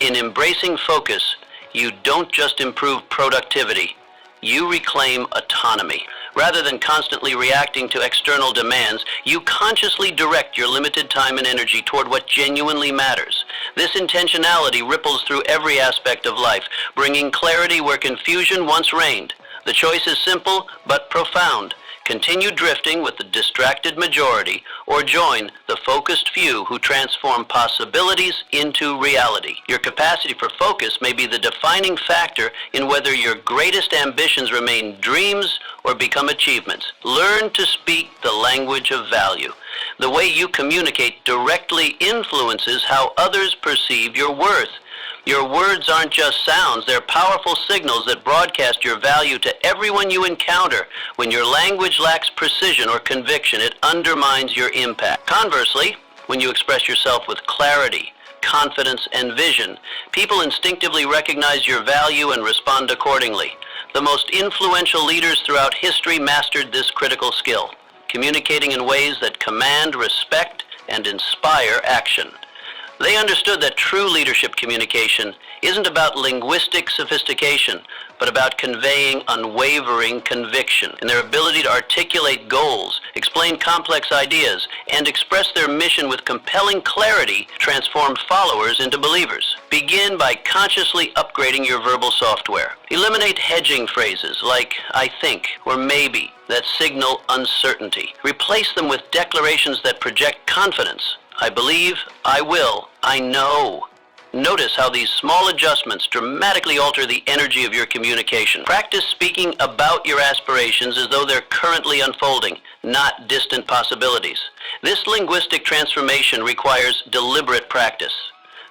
In embracing focus, you don't just improve productivity, you reclaim autonomy. Rather than constantly reacting to external demands, you consciously direct your limited time and energy toward what genuinely matters. This intentionality ripples through every aspect of life, bringing clarity where confusion once reigned. The choice is simple but profound. Continue drifting with the distracted majority, or join the focused few who transform possibilities into reality. Your capacity for focus may be the defining factor in whether your greatest ambitions remain dreams or become achievements. Learn to speak the language of value. The way you communicate directly influences how others perceive your worth. Your words aren't just sounds, they're powerful signals that broadcast your value to everyone you encounter. When your language lacks precision or conviction, it undermines your impact. Conversely, when you express yourself with clarity, confidence, and vision, people instinctively recognize your value and respond accordingly. The most influential leaders throughout history mastered this critical skill, communicating in ways that command respect and inspire action. They understood that true leadership communication isn't about linguistic sophistication, but about conveying unwavering conviction. And their ability to articulate goals, explain complex ideas, and express their mission with compelling clarity transformed followers into believers. Begin by consciously upgrading your verbal software. Eliminate hedging phrases like "I think" or "maybe" that signal uncertainty. Replace them with declarations that project confidence. I believe, I will, I know. Notice how these small adjustments dramatically alter the energy of your communication. Practice speaking about your aspirations as though they're currently unfolding, not distant possibilities. This linguistic transformation requires deliberate practice.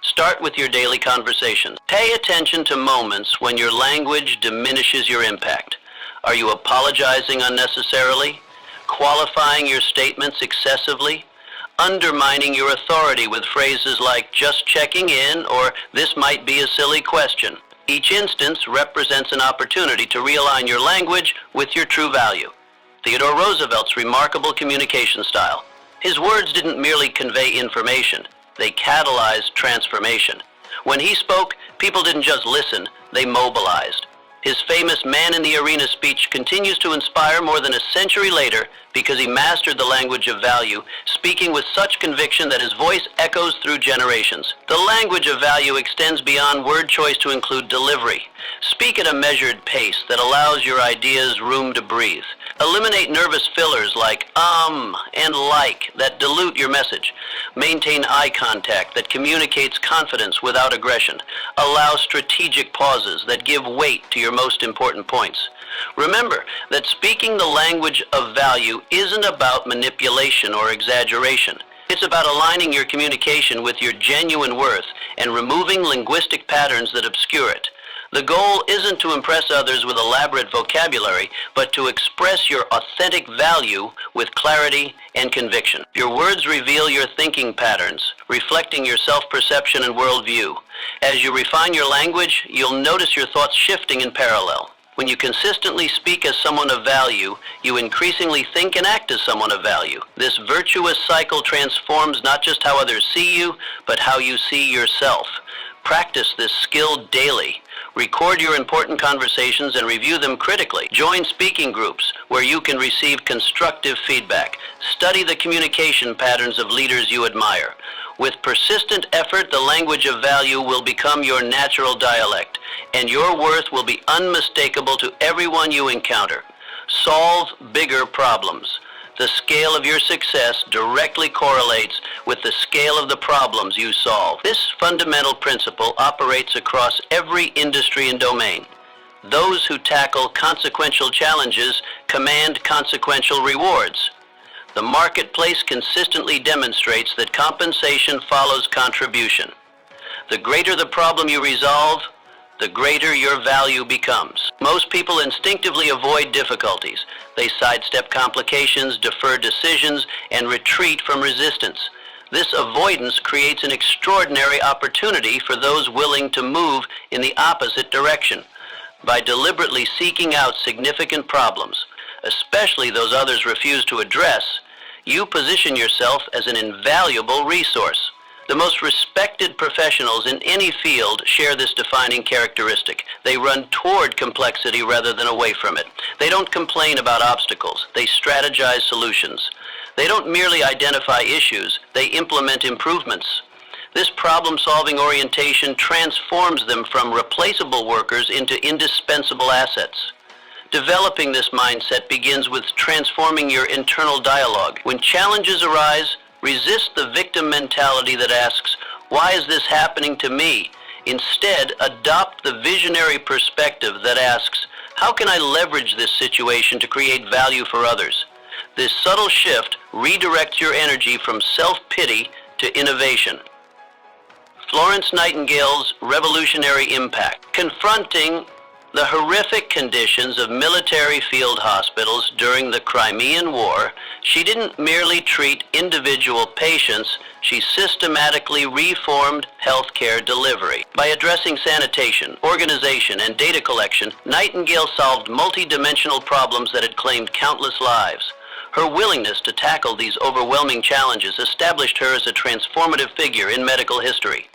Start with your daily conversations. Pay attention to moments when your language diminishes your impact. Are you apologizing unnecessarily? Qualifying your statements excessively? Undermining your authority with phrases like "just checking in" or "this might be a silly question"? Each instance represents an opportunity to realign your language with your true value. Theodore Roosevelt's remarkable communication style. His words didn't merely convey information, they catalyzed transformation. When he spoke, people didn't just listen, they mobilized. His famous man in the arena speech continues to inspire more than a century later because he mastered the language of value, speaking with such conviction that his voice echoes through generations. The language of value extends beyond word choice to include delivery. Speak at a measured pace that allows your ideas room to breathe. Eliminate nervous fillers like and like that dilute your message. Maintain eye contact that communicates confidence without aggression. Allow strategic pauses that give weight to your most important points. Remember that speaking the language of value isn't about manipulation or exaggeration. It's about aligning your communication with your genuine worth and removing linguistic patterns that obscure it. The goal isn't to impress others with elaborate vocabulary, but to express your authentic value with clarity and conviction. Your words reveal your thinking patterns, reflecting your self-perception and worldview. As you refine your language, you'll notice your thoughts shifting in parallel. When you consistently speak as someone of value, you increasingly think and act as someone of value. This virtuous cycle transforms not just how others see you, but how you see yourself. Practice this skill daily. Record your important conversations and review them critically. Join speaking groups where you can receive constructive feedback. Study the communication patterns of leaders you admire. With persistent effort, the language of value will become your natural dialect, and your worth will be unmistakable to everyone you encounter. Solve bigger problems. The scale of your success directly correlates with the scale of the problems you solve. This fundamental principle operates across every industry and domain. Those who tackle consequential challenges command consequential rewards. The marketplace consistently demonstrates that compensation follows contribution. The greater the problem you resolve, the greater your value becomes. Most people instinctively avoid difficulties. They sidestep complications, defer decisions, and retreat from resistance. This avoidance creates an extraordinary opportunity for those willing to move in the opposite direction. By deliberately seeking out significant problems, especially those others refuse to address, you position yourself as an invaluable resource. The most respected professionals in any field share this defining characteristic. They run toward complexity rather than away from it. They don't complain about obstacles. They strategize solutions. They don't merely identify issues. They implement improvements. This problem-solving orientation transforms them from replaceable workers into indispensable assets. Developing this mindset begins with transforming your internal dialogue. When challenges arise, resist the victim mentality that asks, "Why is this happening to me?" Instead, adopt the visionary perspective that asks, "How can I leverage this situation to create value for others?" This subtle shift redirects your energy from self-pity to innovation. Florence Nightingale's revolutionary impact. Confronting the horrific conditions of military field hospitals during the Crimean War, she didn't merely treat individual patients, she systematically reformed healthcare delivery. By addressing sanitation, organization, and data collection, Nightingale solved multidimensional problems that had claimed countless lives. Her willingness to tackle these overwhelming challenges established her as a transformative figure in medical history.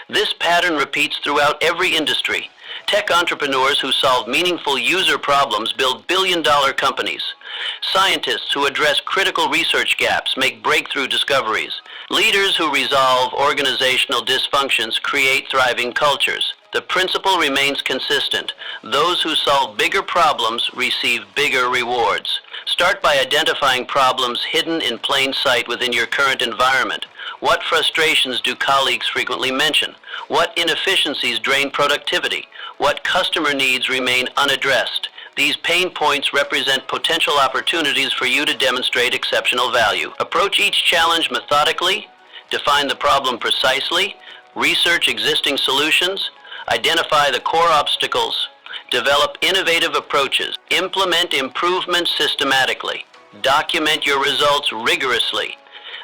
This pattern repeats throughout every industry. Tech entrepreneurs who solve meaningful user problems build billion-dollar companies. Scientists who address critical research gaps make breakthrough discoveries. Leaders who resolve organizational dysfunctions create thriving cultures. The principle remains consistent. Those who solve bigger problems receive bigger rewards. Start by identifying problems hidden in plain sight within your current environment. What frustrations do colleagues frequently mention? What inefficiencies drain productivity? What customer needs remain unaddressed? These pain points represent potential opportunities for you to demonstrate exceptional value. Approach each challenge methodically, define the problem precisely, research existing solutions, identify the core obstacles, develop innovative approaches, implement improvements systematically, document your results rigorously.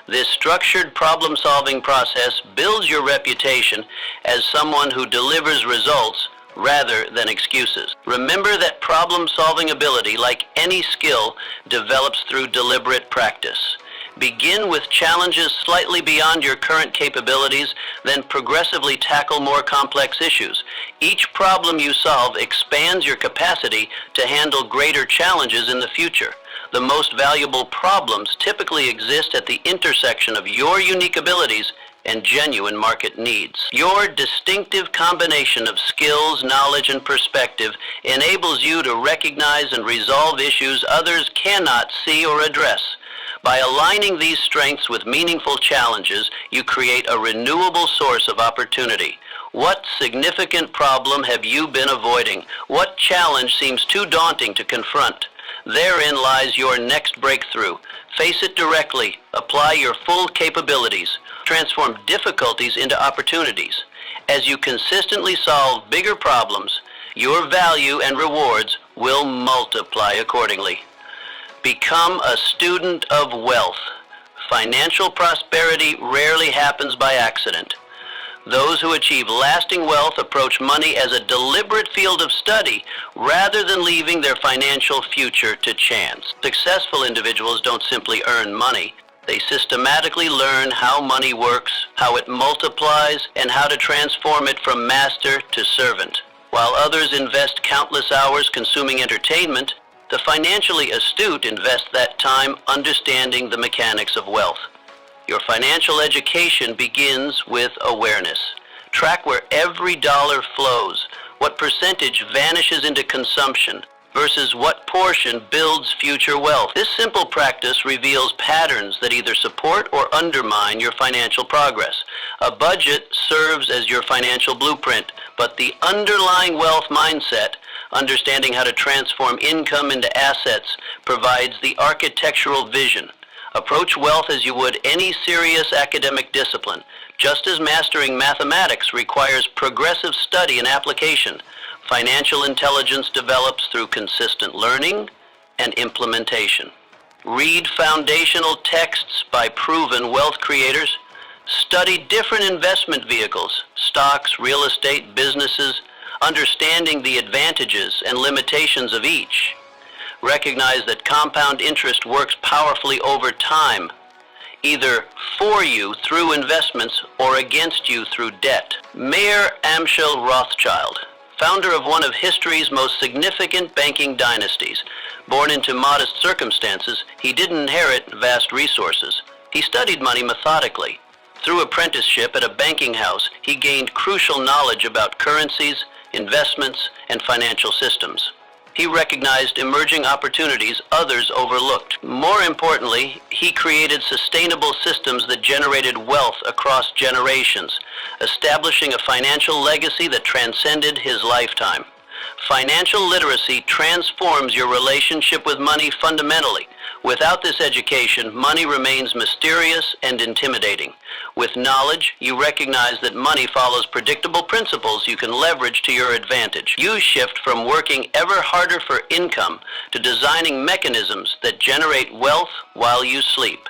This structured problem-solving process builds your reputation as someone who delivers results rather than excuses. Remember that problem-solving ability, like any skill, develops through deliberate practice. Begin with challenges slightly beyond your current capabilities, then progressively tackle more complex issues. Each problem you solve expands your capacity to handle greater challenges in the future. The most valuable problems typically exist at the intersection of your unique abilities and genuine market needs. Your distinctive combination of skills, knowledge, and perspective enables you to recognize and resolve issues others cannot see or address. By aligning these strengths with meaningful challenges, you create a renewable source of opportunity. What significant problem have you been avoiding? What challenge seems too daunting to confront? Therein lies your next breakthrough. Face it directly. Apply your full capabilities. Transform difficulties into opportunities. As you consistently solve bigger problems, your value and rewards will multiply accordingly. Become a student of wealth. Financial prosperity rarely happens by accident. Those who achieve lasting wealth approach money as a deliberate field of study rather than leaving their financial future to chance. Successful individuals don't simply earn money. They systematically learn how money works, how it multiplies, and how to transform it from master to servant. While others invest countless hours consuming entertainment, the financially astute invest that time understanding the mechanics of wealth. Your financial education begins with awareness. Track where every dollar flows, what percentage vanishes into consumption versus what portion builds future wealth. This simple practice reveals patterns that either support or undermine your financial progress. A budget serves as your financial blueprint, but the underlying wealth mindset, understanding how to transform income into assets, provides the architectural vision. Approach wealth as you would any serious academic discipline. Just as mastering mathematics requires progressive study and application, financial intelligence develops through consistent learning and implementation. Read foundational texts by proven wealth creators. Study different investment vehicles, stocks, real estate, businesses, understanding the advantages and limitations of each. Recognize that compound interest works powerfully over time, either for you through investments or against you through debt. Mayer Amschel Rothschild, founder of one of history's most significant banking dynasties. Born into modest circumstances, he didn't inherit vast resources. He studied money methodically. Through apprenticeship at a banking house, he gained crucial knowledge about currencies, investments, and financial systems. He recognized emerging opportunities others overlooked. More importantly, he created sustainable systems that generated wealth across generations, establishing a financial legacy that transcended his lifetime. Financial literacy transforms your relationship with money fundamentally. Without this education, money remains mysterious and intimidating. With knowledge, you recognize that money follows predictable principles you can leverage to your advantage. You shift from working ever harder for income to designing mechanisms that generate wealth while you sleep.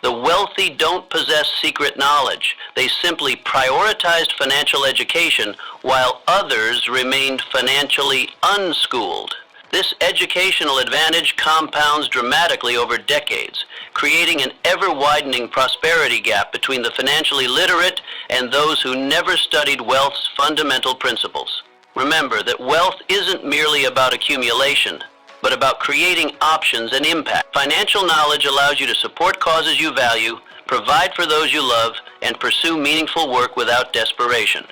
The wealthy don't possess secret knowledge. They simply prioritized financial education while others remained financially unschooled. This educational advantage compounds dramatically over decades, creating an ever-widening prosperity gap between the financially literate and those who never studied wealth's fundamental principles. Remember that wealth isn't merely about accumulation, but about creating options and impact. Financial knowledge allows you to support causes you value, provide for those you love, and pursue meaningful work without desperation.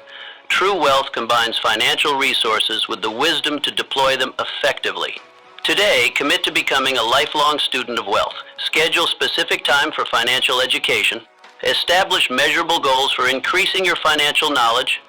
True wealth combines financial resources with the wisdom to deploy them effectively. Today, commit to becoming a lifelong student of wealth. Schedule specific time for financial education. Establish measurable goals for increasing your financial knowledge.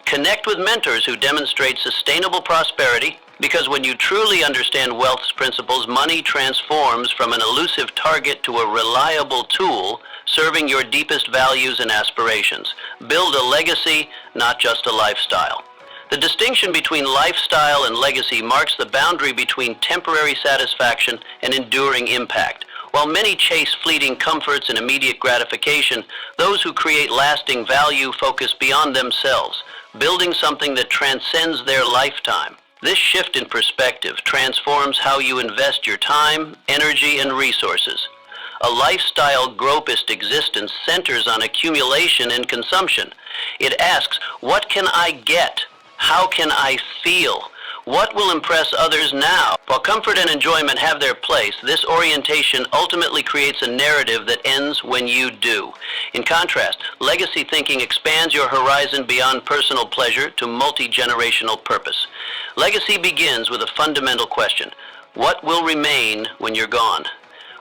Connect with mentors who demonstrate sustainable prosperity, because when you truly understand wealth's principles, money transforms from an elusive target to a reliable tool serving your deepest values and aspirations. Build a legacy, not just a lifestyle. The distinction between lifestyle and legacy marks the boundary between temporary satisfaction and enduring impact. While many chase fleeting comforts and immediate gratification, those who create lasting value focus beyond themselves, building something that transcends their lifetime. This shift in perspective transforms how you invest your time, energy, and resources. A lifestyle gropist existence centers on accumulation and consumption. It asks, what can I get? How can I feel? What will impress others now? While comfort and enjoyment have their place, this orientation ultimately creates a narrative that ends when you do. In contrast, legacy thinking expands your horizon beyond personal pleasure to multi-generational purpose. Legacy begins with a fundamental question. What will remain when you're gone?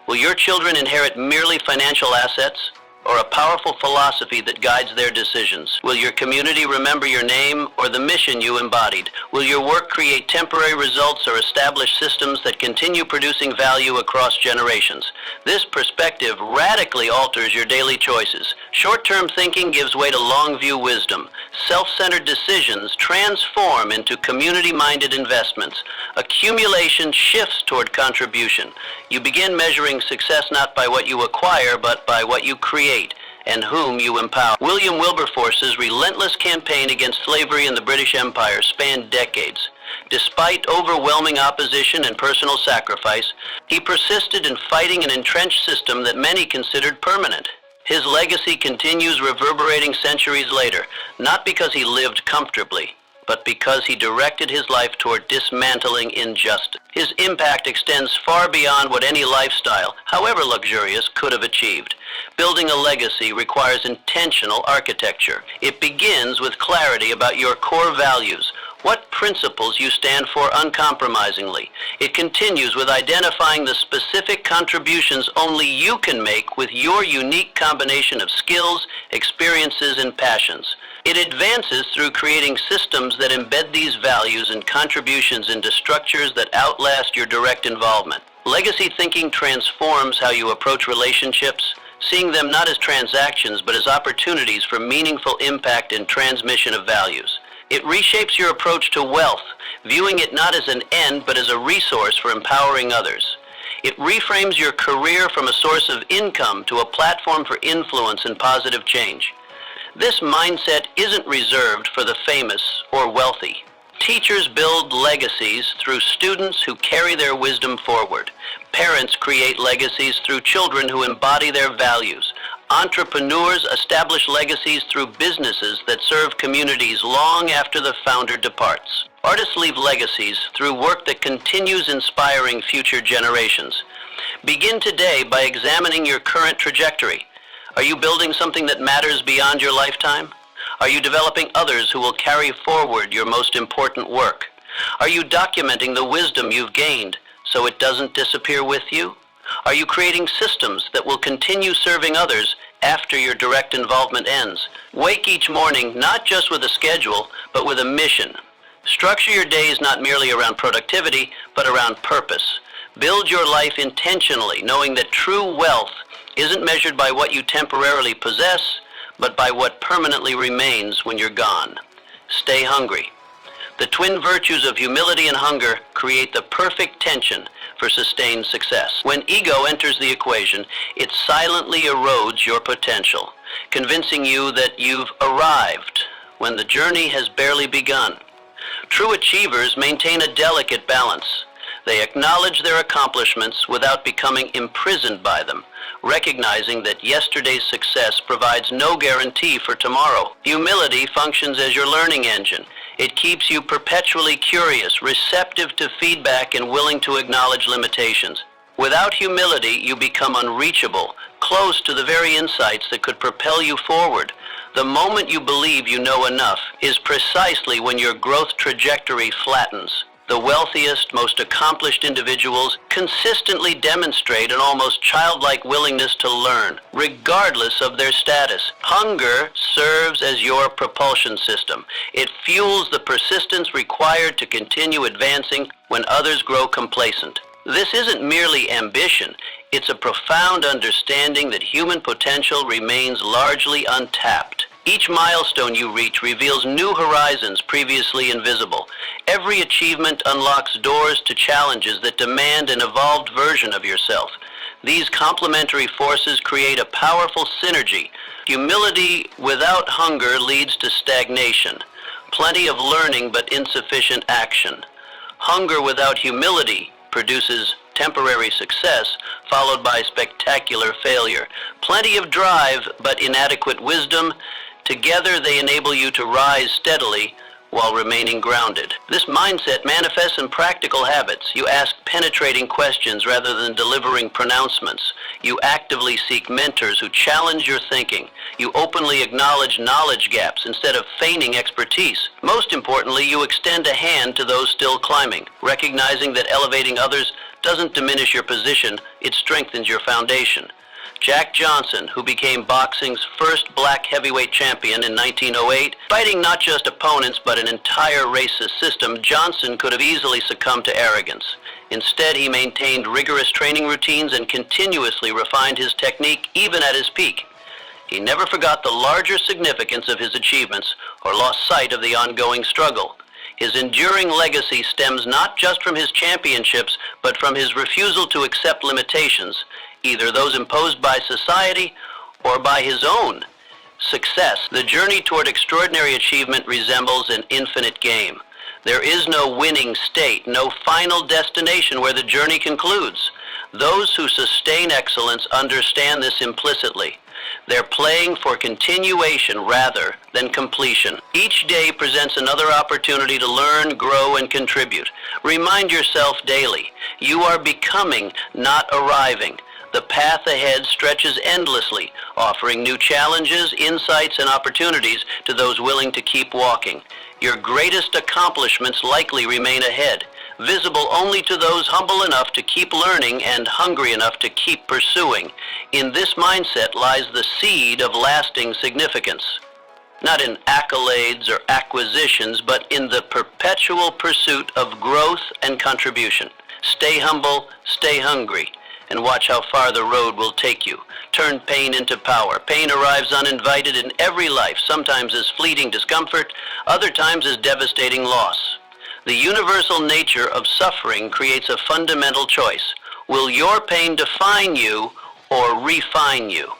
Will your children inherit merely financial assets, or a powerful philosophy that guides their decisions? Will your community remember your name or the mission you embodied? Will your work create temporary results or establish systems that continue producing value across generations? This perspective radically alters your daily choices. Short-term thinking gives way to long-view wisdom. Self-centered decisions transform into community-minded investments. Accumulation shifts toward contribution. You begin measuring success not by what you acquire, but by what you create and whom you empower. William Wilberforce's relentless campaign against slavery in the British Empire spanned decades. Despite overwhelming opposition and personal sacrifice, he persisted in fighting an entrenched system that many considered permanent. His legacy continues reverberating centuries later, not because he lived comfortably, but because he directed his life toward dismantling injustice. His impact extends far beyond what any lifestyle, however luxurious, could have achieved. Building a legacy requires intentional architecture. It begins with clarity about your core values, what principles you stand for uncompromisingly. It continues with identifying the specific contributions only you can make with your unique combination of skills, experiences, and passions. It advances through creating systems that embed these values and contributions into structures that outlast your direct involvement. Legacy thinking transforms how you approach relationships, seeing them not as transactions but as opportunities for meaningful impact and transmission of values. It reshapes your approach to wealth, viewing it not as an end but as a resource for empowering others. It reframes your career from a source of income to a platform for influence and positive change. This mindset isn't reserved for the famous or wealthy. Teachers build legacies through students who carry their wisdom forward. Parents create legacies through children who embody their values. Entrepreneurs establish legacies through businesses that serve communities long after the founder departs. Artists leave legacies through work that continues inspiring future generations. Begin today by examining your current trajectory. Are you building something that matters beyond your lifetime? Are you developing others who will carry forward your most important work? Are you documenting the wisdom you've gained so it doesn't disappear with you? Are you creating systems that will continue serving others after your direct involvement ends? Wake each morning not just with a schedule, but with a mission. Structure your days not merely around productivity, but around purpose. Build your life intentionally, knowing that true wealth isn't measured by what you temporarily possess, but by what permanently remains when you're gone. Stay hungry. The twin virtues of humility and hunger create the perfect tension for sustained success. When ego enters the equation, it silently erodes your potential, convincing you that you've arrived when the journey has barely begun. True achievers maintain a delicate balance. They acknowledge their accomplishments without becoming imprisoned by them, recognizing that yesterday's success provides no guarantee for tomorrow. Humility functions as your learning engine. It keeps you perpetually curious, receptive to feedback, and willing to acknowledge limitations. Without humility, you become unreachable, close to the very insights that could propel you forward. The moment you believe you know enough is precisely when your growth trajectory flattens. The wealthiest, most accomplished individuals consistently demonstrate an almost childlike willingness to learn, regardless of their status. Hunger serves as your propulsion system. It fuels the persistence required to continue advancing when others grow complacent. This isn't merely ambition. It's a profound understanding that human potential remains largely untapped. Each milestone you reach reveals new horizons previously invisible. Every achievement unlocks doors to challenges that demand an evolved version of yourself. These complementary forces create a powerful synergy. Humility without hunger leads to stagnation. Plenty of learning but insufficient action. Hunger without humility produces temporary success, followed by spectacular failure. Plenty of drive but inadequate wisdom. Together they enable you to rise steadily while remaining grounded. This mindset manifests in practical habits. You ask penetrating questions rather than delivering pronouncements. You actively seek mentors who challenge your thinking. You openly acknowledge knowledge gaps instead of feigning expertise. Most importantly, you extend a hand to those still climbing, recognizing that elevating others doesn't diminish your position, it strengthens your foundation. Jack Johnson, who became boxing's first black heavyweight champion in 1908, fighting not just opponents but an entire racist system, Johnson could have easily succumbed to arrogance. Instead, he maintained rigorous training routines and continuously refined his technique even at his peak. He never forgot the larger significance of his achievements or lost sight of the ongoing struggle. His enduring legacy stems not just from his championships, but from his refusal to accept limitations, either those imposed by society or by his own success. The journey toward extraordinary achievement resembles an infinite game. There is no winning state, no final destination where the journey concludes. Those who sustain excellence understand this implicitly. They're playing for continuation rather than completion. Each day presents another opportunity to learn, grow, and contribute. Remind yourself daily, you are becoming, not arriving. The path ahead stretches endlessly, offering new challenges, insights, and opportunities to those willing to keep walking. Your greatest accomplishments likely remain ahead, visible only to those humble enough to keep learning and hungry enough to keep pursuing. In this mindset lies the seed of lasting significance. Not in accolades or acquisitions, but in the perpetual pursuit of growth and contribution. Stay humble, stay hungry, and watch how far the road will take you. Turn pain into power. Pain arrives uninvited in every life, sometimes as fleeting discomfort, other times as devastating loss. The universal nature of suffering creates a fundamental choice. Will your pain define you or refine you?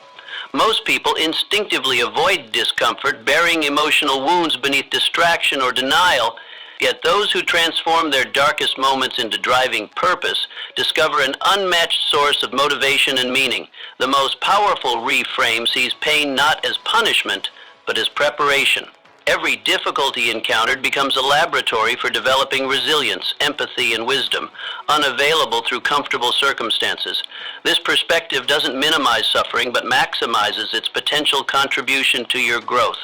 Most people instinctively avoid discomfort, burying emotional wounds beneath distraction or denial. Yet those who transform their darkest moments into driving purpose discover an unmatched source of motivation and meaning. The most powerful reframe sees pain not as punishment, but as preparation. Every difficulty encountered becomes a laboratory for developing resilience, empathy, and wisdom, unavailable through comfortable circumstances. This perspective doesn't minimize suffering, but maximizes its potential contribution to your growth.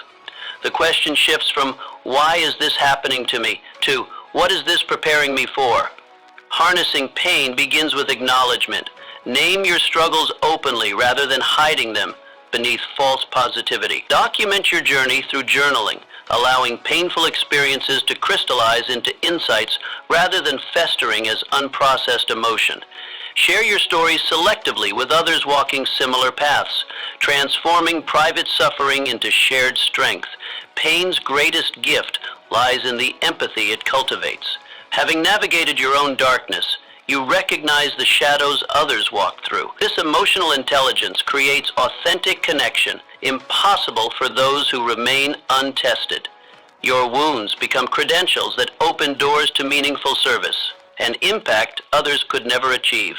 The question shifts from, why is this happening to me, to, what is this preparing me for? Harnessing pain begins with acknowledgement. Name your struggles openly rather than hiding them beneath false positivity. Document your journey through journaling, allowing painful experiences to crystallize into insights rather than festering as unprocessed emotion. Share your stories selectively with others walking similar paths, transforming private suffering into shared strength. Pain's greatest gift lies in the empathy it cultivates. Having navigated your own darkness, you recognize the shadows others walk through. This emotional intelligence creates authentic connection, impossible for those who remain untested. Your wounds become credentials that open doors to meaningful service, an impact others could never achieve.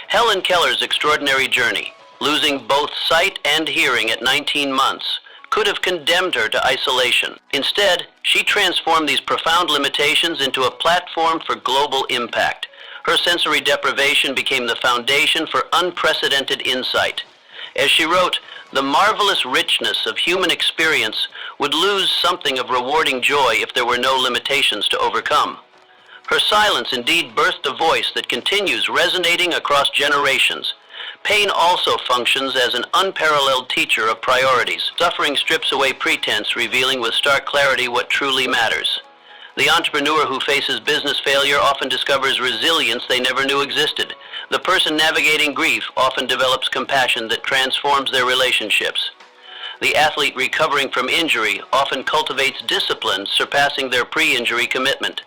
Helen Keller's extraordinary journey, losing both sight and hearing at 19 months, could have condemned her to isolation. Instead, she transformed these profound limitations into a platform for global impact. Her sensory deprivation became the foundation for unprecedented insight. As she wrote, the marvelous richness of human experience would lose something of rewarding joy if there were no limitations to overcome. Her silence indeed birthed a voice that continues resonating across generations. Pain also functions as an unparalleled teacher of priorities. Suffering strips away pretense, revealing with stark clarity what truly matters. The entrepreneur who faces business failure often discovers resilience they never knew existed. The person navigating grief often develops compassion that transforms their relationships. The athlete recovering from injury often cultivates discipline, surpassing their pre-injury commitment.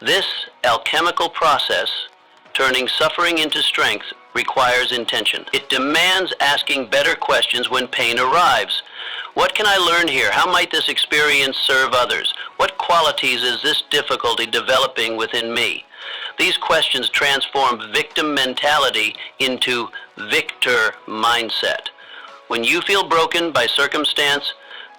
This alchemical process, turning suffering into strength, requires intention. It demands asking better questions when pain arrives. What can I learn here? How might this experience serve others? What qualities is this difficulty developing within me? These questions transform victim mentality into victor mindset. When you feel broken by circumstance,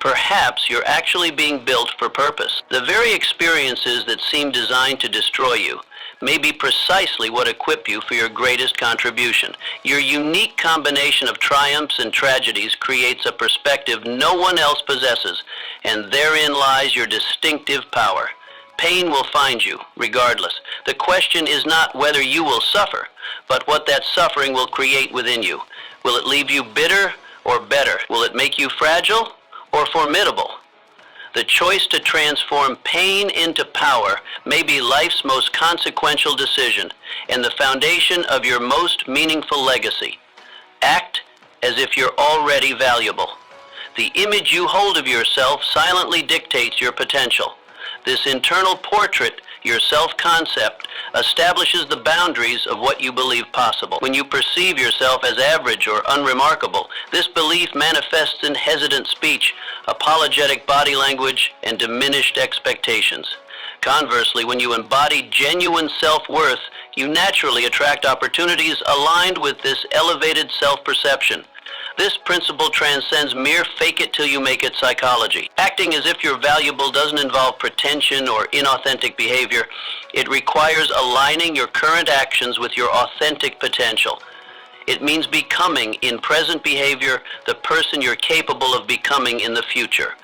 Perhaps you're actually being built for purpose. The very experiences that seem designed to destroy you may be precisely what equip you for your greatest contribution. Your unique combination of triumphs and tragedies creates a perspective no one else possesses, and therein lies your distinctive power. Pain will find you, regardless. The question is not whether you will suffer, but what that suffering will create within you. Will it leave you bitter or better? Will it make you fragile or formidable? The choice to transform pain into power may be life's most consequential decision and the foundation of your most meaningful legacy. Act as if you're already valuable. The image you hold of yourself silently dictates your potential. This internal portrait, your self-concept, establishes the boundaries of what you believe possible. When you perceive yourself as average or unremarkable, this belief manifests in hesitant speech, apologetic body language, and diminished expectations. Conversely, when you embody genuine self-worth, you naturally attract opportunities aligned with this elevated self-perception. This principle transcends mere fake-it-till-you-make-it psychology. Acting as if you're valuable doesn't involve pretension or inauthentic behavior. It requires aligning your current actions with your authentic potential. It means becoming, in present behavior, the person you're capable of becoming in the future.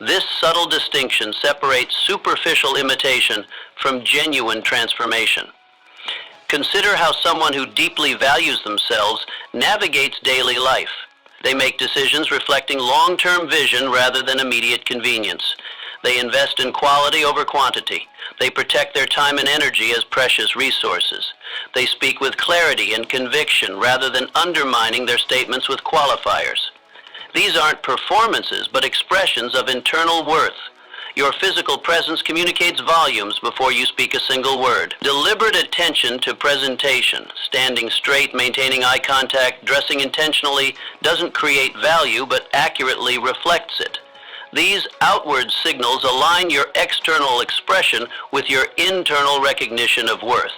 This subtle distinction separates superficial imitation from genuine transformation. Consider how someone who deeply values themselves navigates daily life. They make decisions reflecting long-term vision rather than immediate convenience. They invest in quality over quantity. They protect their time and energy as precious resources. They speak with clarity and conviction rather than undermining their statements with qualifiers. These aren't performances, but expressions of internal worth. Your physical presence communicates volumes before you speak a single word. Deliberate attention to presentation, standing straight, maintaining eye contact, dressing intentionally, doesn't create value but accurately reflects it. These outward signals align your external expression with your internal recognition of worth.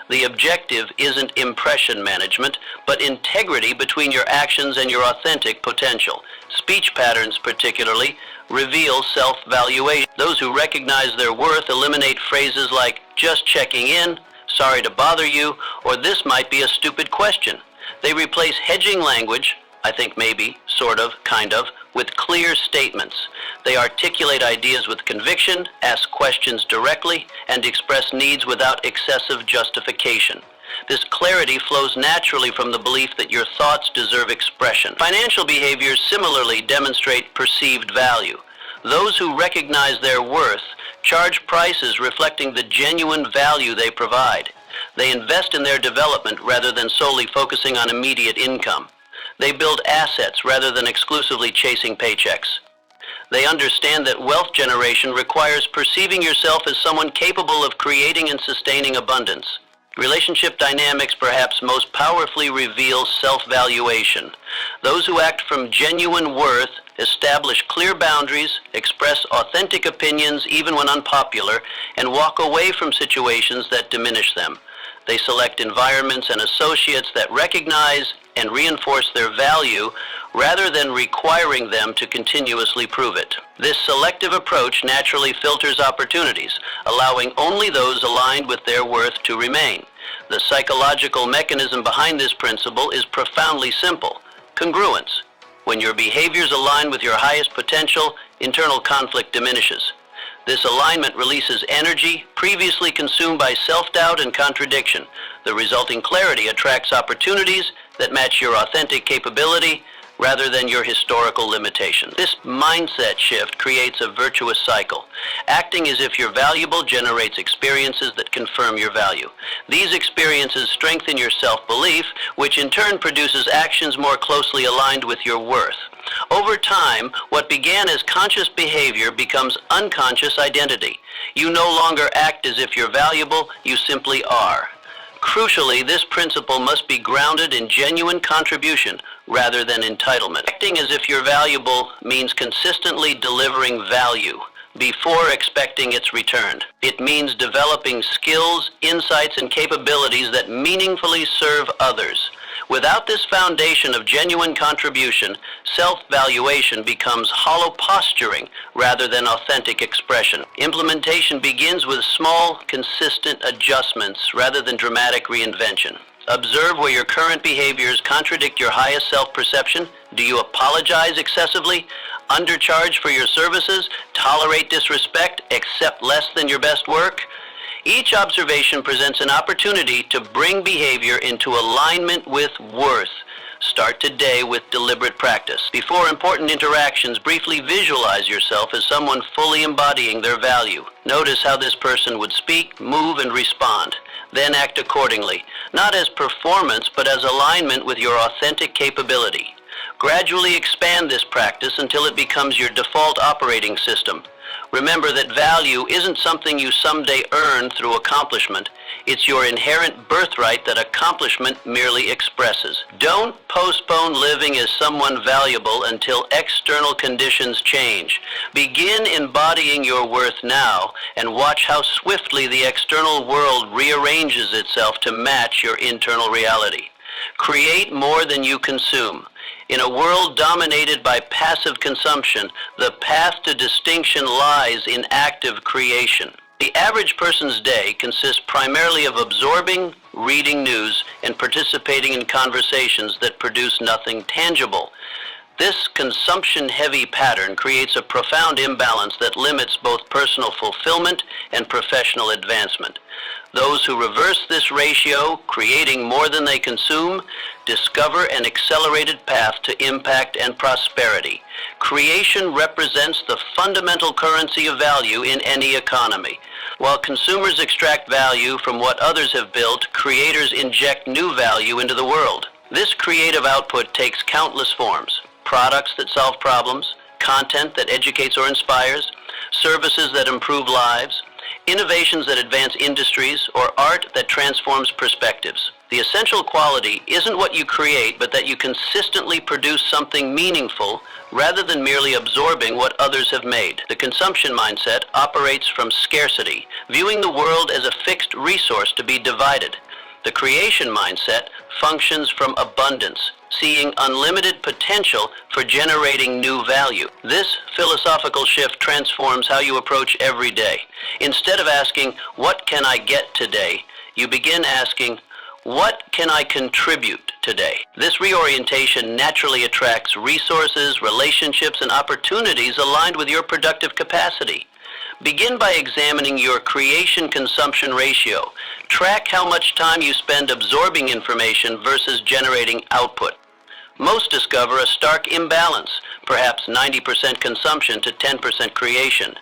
The objective isn't impression management, but integrity between your actions and your authentic potential. Speech patterns, particularly, reveal self-valuation. Those who recognize their worth eliminate phrases like, just checking in, sorry to bother you, or this might be a stupid question. They replace hedging language, I think maybe, sort of, kind of, with clear statements. They articulate ideas with conviction, ask questions directly, and express needs without excessive justification. This clarity flows naturally from the belief that your thoughts deserve expression. Financial behaviors similarly demonstrate perceived value. Those who recognize their worth charge prices reflecting the genuine value they provide. They invest in their development rather than solely focusing on immediate income. They build assets rather than exclusively chasing paychecks. They understand that wealth generation requires perceiving yourself as someone capable of creating and sustaining abundance. Relationship dynamics perhaps most powerfully reveal self-valuation. Those who act from genuine worth establish clear boundaries, express authentic opinions even when unpopular, and walk away from situations that diminish them. They select environments and associates that recognize and reinforce their value rather than requiring them to continuously prove it. This selective approach naturally filters opportunities, allowing only those aligned with their worth to remain. The psychological mechanism behind this principle is profoundly simple: congruence. When your behaviors align with your highest potential, internal conflict diminishes. This alignment releases energy previously consumed by self-doubt and contradiction. The resulting clarity attracts opportunities that match your authentic capability rather than your historical limitations. This mindset shift creates a virtuous cycle. Acting as if you're valuable generates experiences that confirm your value. These experiences strengthen your self-belief, which in turn produces actions more closely aligned with your worth. Over time, what began as conscious behavior becomes unconscious identity. You no longer act as if you're valuable, you simply are. Crucially, this principle must be grounded in genuine contribution rather than entitlement. Acting as if you're valuable means consistently delivering value before expecting its return. It means developing skills, insights, and capabilities that meaningfully serve others. Without this foundation of genuine contribution, self-valuation becomes hollow posturing rather than authentic expression. Implementation begins with small, consistent adjustments rather than dramatic reinvention. Observe where your current behaviors contradict your highest self-perception. Do you apologize excessively, undercharge for your services, tolerate disrespect, accept less than your best work? Each observation presents an opportunity to bring behavior into alignment with worth. Start today with deliberate practice. Before important interactions, briefly visualize yourself as someone fully embodying their value. Notice how this person would speak, move, and respond. Then act accordingly, not as performance, but as alignment with your authentic capability. Gradually expand this practice until it becomes your default operating system. Remember that value isn't something you someday earn through accomplishment. It's your inherent birthright that accomplishment merely expresses. Don't postpone living as someone valuable until external conditions change. Begin embodying your worth now and watch how swiftly the external world rearranges itself to match your internal reality. Create more than you consume. In a world dominated by passive consumption, the path to distinction lies in active creation. The average person's day consists primarily of absorbing, reading news, and participating in conversations that produce nothing tangible. This consumption-heavy pattern creates a profound imbalance that limits both personal fulfillment and professional advancement. Those who reverse this ratio, creating more than they consume, discover an accelerated path to impact and prosperity. Creation represents the fundamental currency of value in any economy. While consumers extract value from what others have built, creators inject new value into the world. This creative output takes countless forms. Products that solve problems, content that educates or inspires, services that improve lives, innovations that advance industries, or art that transforms perspectives. The essential quality isn't what you create, but that you consistently produce something meaningful rather than merely absorbing what others have made. The consumption mindset operates from scarcity, viewing the world as a fixed resource to be divided. The creation mindset functions from abundance, seeing unlimited potential for generating new value. This philosophical shift transforms how you approach every day. Instead of asking, "What can I get today?" you begin asking, "What can I contribute today?" This reorientation naturally attracts resources, relationships, and opportunities aligned with your productive capacity. Begin by examining your creation-consumption ratio. Track how much time you spend absorbing information versus generating output. Most discover a stark imbalance, perhaps 90% consumption to 10% creation.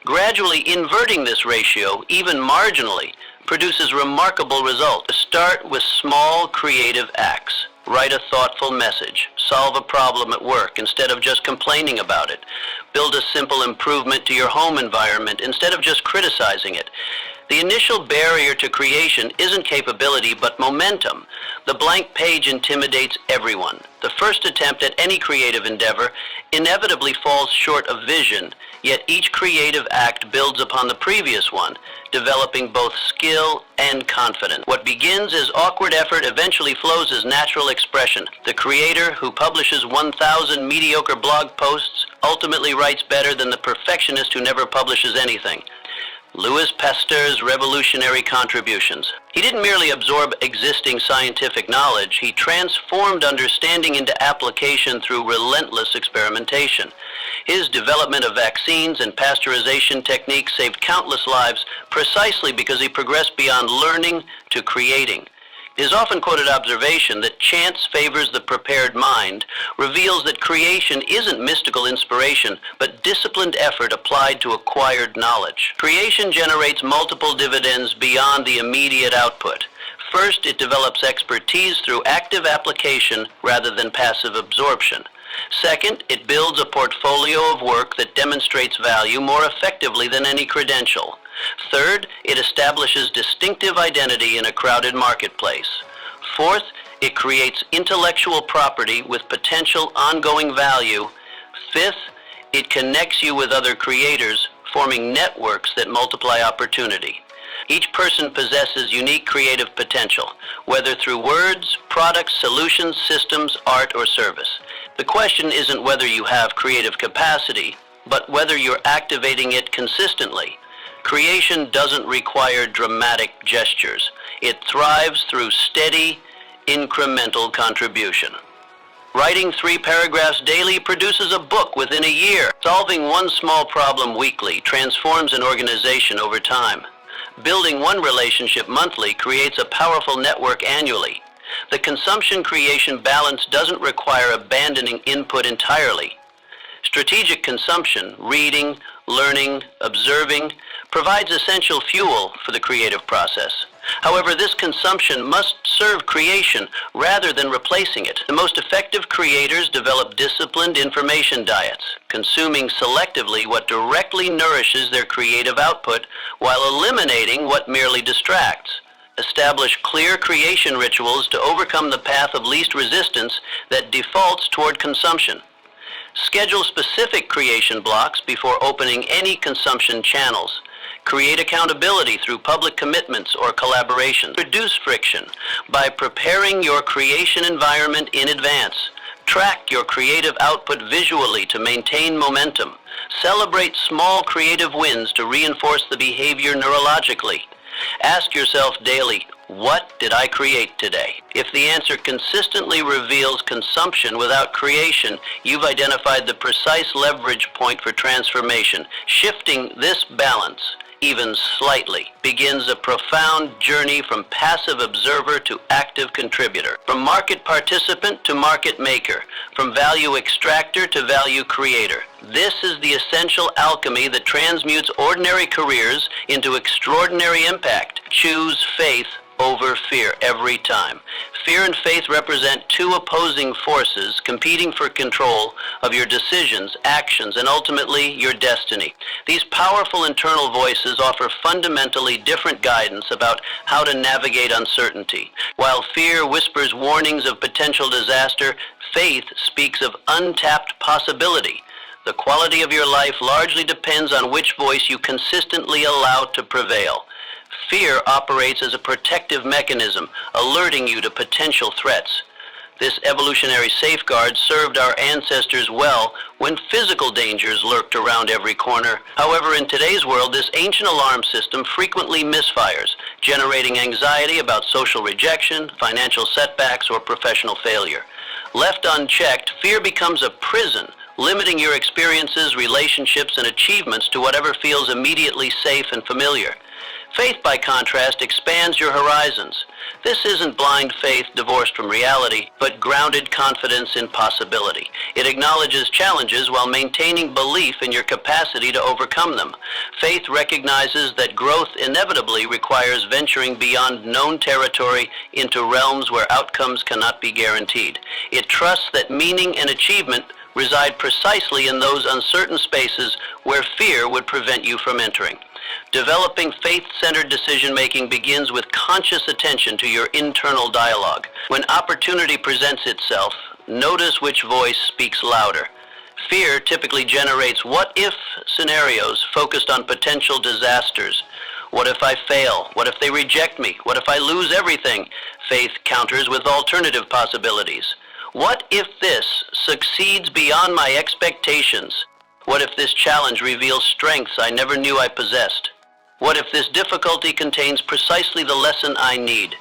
Gradually inverting this ratio, even marginally, produces remarkable results. Start with small creative acts. Write a thoughtful message. Solve a problem at work instead of just complaining about it. Build a simple improvement to your home environment instead of just criticizing it. The initial barrier to creation isn't capability, but momentum. The blank page intimidates everyone. The first attempt at any creative endeavor inevitably falls short of vision, yet each creative act builds upon the previous one, developing both skill and confidence. What begins as awkward effort eventually flows as natural expression. The creator who publishes 1,000 mediocre blog posts ultimately writes better than the perfectionist who never publishes anything. Louis Pasteur's revolutionary contributions. He didn't merely absorb existing scientific knowledge, he transformed understanding into application through relentless experimentation. His development of vaccines and pasteurization techniques saved countless lives precisely because he progressed beyond learning to creating. His often quoted observation that chance favors the prepared mind reveals that creation isn't mystical inspiration, but disciplined effort applied to acquired knowledge. Creation generates multiple dividends beyond the immediate output. First, it develops expertise through active application rather than passive absorption. Second, it builds a portfolio of work that demonstrates value more effectively than any credential. Third, it establishes distinctive identity in a crowded marketplace. Fourth, it creates intellectual property with potential ongoing value. Fifth, it connects you with other creators, forming networks that multiply opportunity. Each person possesses unique creative potential, whether through words, products, solutions, systems, art, or service. The question isn't whether you have creative capacity, but whether you're activating it consistently. Creation doesn't require dramatic gestures. It thrives through steady, incremental contribution. Writing 3 paragraphs daily produces a book within a year. Solving one small problem weekly transforms an organization over time. Building one relationship monthly creates a powerful network annually. The consumption-creation balance doesn't require abandoning input entirely. Strategic consumption, reading, learning, observing, provides essential fuel for the creative process. However, this consumption must serve creation rather than replacing it. The most effective creators develop disciplined information diets, consuming selectively what directly nourishes their creative output while eliminating what merely distracts. Establish clear creation rituals to overcome the path of least resistance that defaults toward consumption. Schedule specific creation blocks before opening any consumption channels. Create accountability through public commitments or collaborations. Reduce friction by preparing your creation environment in advance. Track your creative output visually to maintain momentum. Celebrate small creative wins to reinforce the behavior neurologically. Ask yourself daily, what did I create today? If the answer consistently reveals consumption without creation, you've identified the precise leverage point for transformation. Shifting this balance, even slightly, begins a profound journey from passive observer to active contributor, from market participant to market maker, from value extractor to value creator. This is the essential alchemy that transmutes ordinary careers into extraordinary impact. Choose faith over fear every time. Fear and faith represent 2 opposing forces competing for control of your decisions, actions, and ultimately your destiny. These powerful internal voices offer fundamentally different guidance about how to navigate uncertainty. While fear whispers warnings of potential disaster, faith speaks of untapped possibility. The quality of your life largely depends on which voice you consistently allow to prevail. Fear operates as a protective mechanism, alerting you to potential threats. This evolutionary safeguard served our ancestors well when physical dangers lurked around every corner. However, in today's world, this ancient alarm system frequently misfires, generating anxiety about social rejection, financial setbacks, or professional failure. Left unchecked, fear becomes a prison, limiting your experiences, relationships, and achievements to whatever feels immediately safe and familiar. Faith, by contrast, expands your horizons. This isn't blind faith divorced from reality, but grounded confidence in possibility. It acknowledges challenges while maintaining belief in your capacity to overcome them. Faith recognizes that growth inevitably requires venturing beyond known territory into realms where outcomes cannot be guaranteed. It trusts that meaning and achievement reside precisely in those uncertain spaces where fear would prevent you from entering. Developing faith-centered decision-making begins with conscious attention to your internal dialogue. When opportunity presents itself, notice which voice speaks louder. Fear typically generates what-if scenarios focused on potential disasters. What if I fail? What if they reject me? What if I lose everything? Faith counters with alternative possibilities. What if this succeeds beyond my expectations? What if this challenge reveals strengths I never knew I possessed? What if this difficulty contains precisely the lesson I need?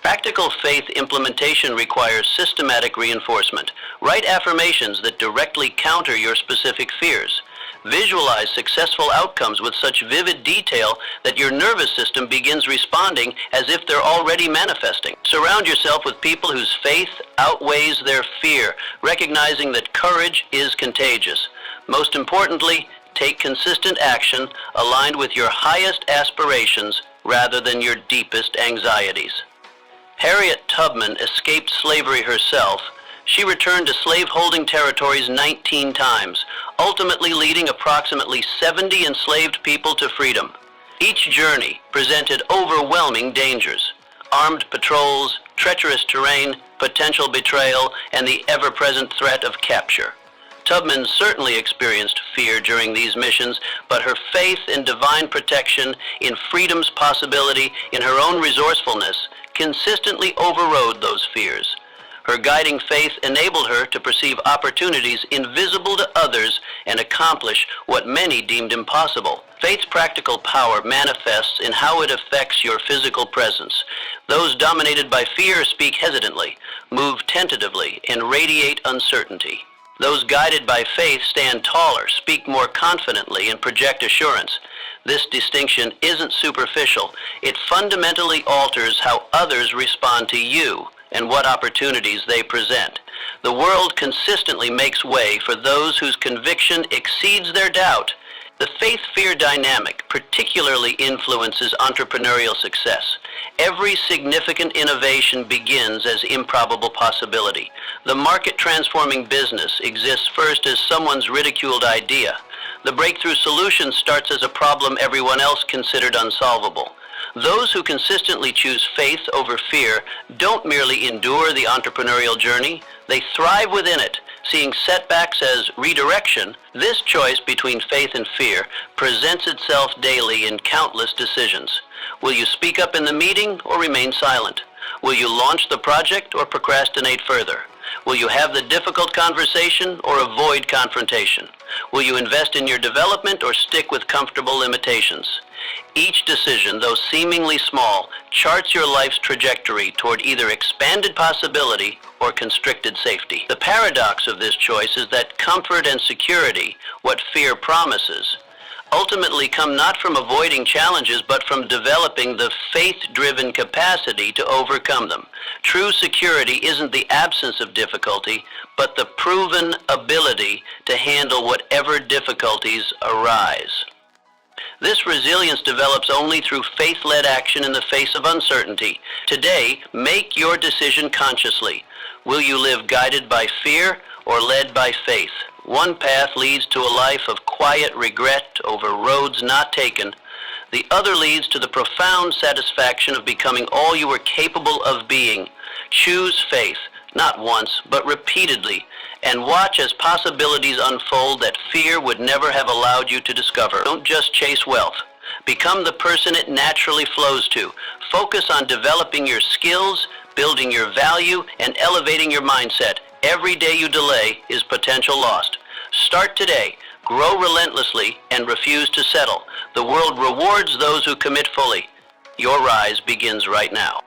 Practical faith implementation requires systematic reinforcement. Write affirmations that directly counter your specific fears. Visualize successful outcomes with such vivid detail that your nervous system begins responding as if they're already manifesting. Surround yourself with people whose faith outweighs their fear, recognizing that courage is contagious. Most importantly, take consistent action aligned with your highest aspirations rather than your deepest anxieties. Harriet Tubman escaped slavery herself. She returned to slave-holding territories 19 times, ultimately leading approximately 70 enslaved people to freedom. Each journey presented overwhelming dangers: armed patrols, treacherous terrain, potential betrayal, and the ever-present threat of capture. Tubman certainly experienced fear during these missions, but her faith in divine protection, in freedom's possibility, in her own resourcefulness, consistently overrode those fears. Her guiding faith enabled her to perceive opportunities invisible to others and accomplish what many deemed impossible. Faith's practical power manifests in how it affects your physical presence. Those dominated by fear speak hesitantly, move tentatively, and radiate uncertainty. Those guided by faith stand taller, speak more confidently, and project assurance. This distinction isn't superficial. It fundamentally alters how others respond to you and what opportunities they present. The world consistently makes way for those whose conviction exceeds their doubt. The faith-fear dynamic particularly influences entrepreneurial success. Every significant innovation begins as improbable possibility. The market-transforming business exists first as someone's ridiculed idea. The breakthrough solution starts as a problem everyone else considered unsolvable. Those who consistently choose faith over fear don't merely endure the entrepreneurial journey, they thrive within it, seeing setbacks as redirection. This choice between faith and fear presents itself daily in countless decisions. Will you speak up in the meeting or remain silent? Will you launch the project or procrastinate further? Will you have the difficult conversation or avoid confrontation? Will you invest in your development or stick with comfortable limitations? Each decision, though seemingly small, charts your life's trajectory toward either expanded possibility or constricted safety. The paradox of this choice is that comfort and security, what fear promises, ultimately come not from avoiding challenges, but from developing the faith-driven capacity to overcome them. True security isn't the absence of difficulty, but the proven ability to handle whatever difficulties arise. This resilience develops only through faith-led action in the face of uncertainty. Today, make your decision consciously. Will you live guided by fear or led by faith? One path leads to a life of quiet regret over roads not taken. The other leads to the profound satisfaction of becoming all you are capable of being. Choose faith, not once, but repeatedly, and watch as possibilities unfold that fear would never have allowed you to discover. Don't just chase wealth. Become the person it naturally flows to. Focus on developing your skills, building your value, and elevating your mindset. Every day you delay is potential lost. Start today. Grow relentlessly and refuse to settle. The world rewards those who commit fully. Your rise begins right now.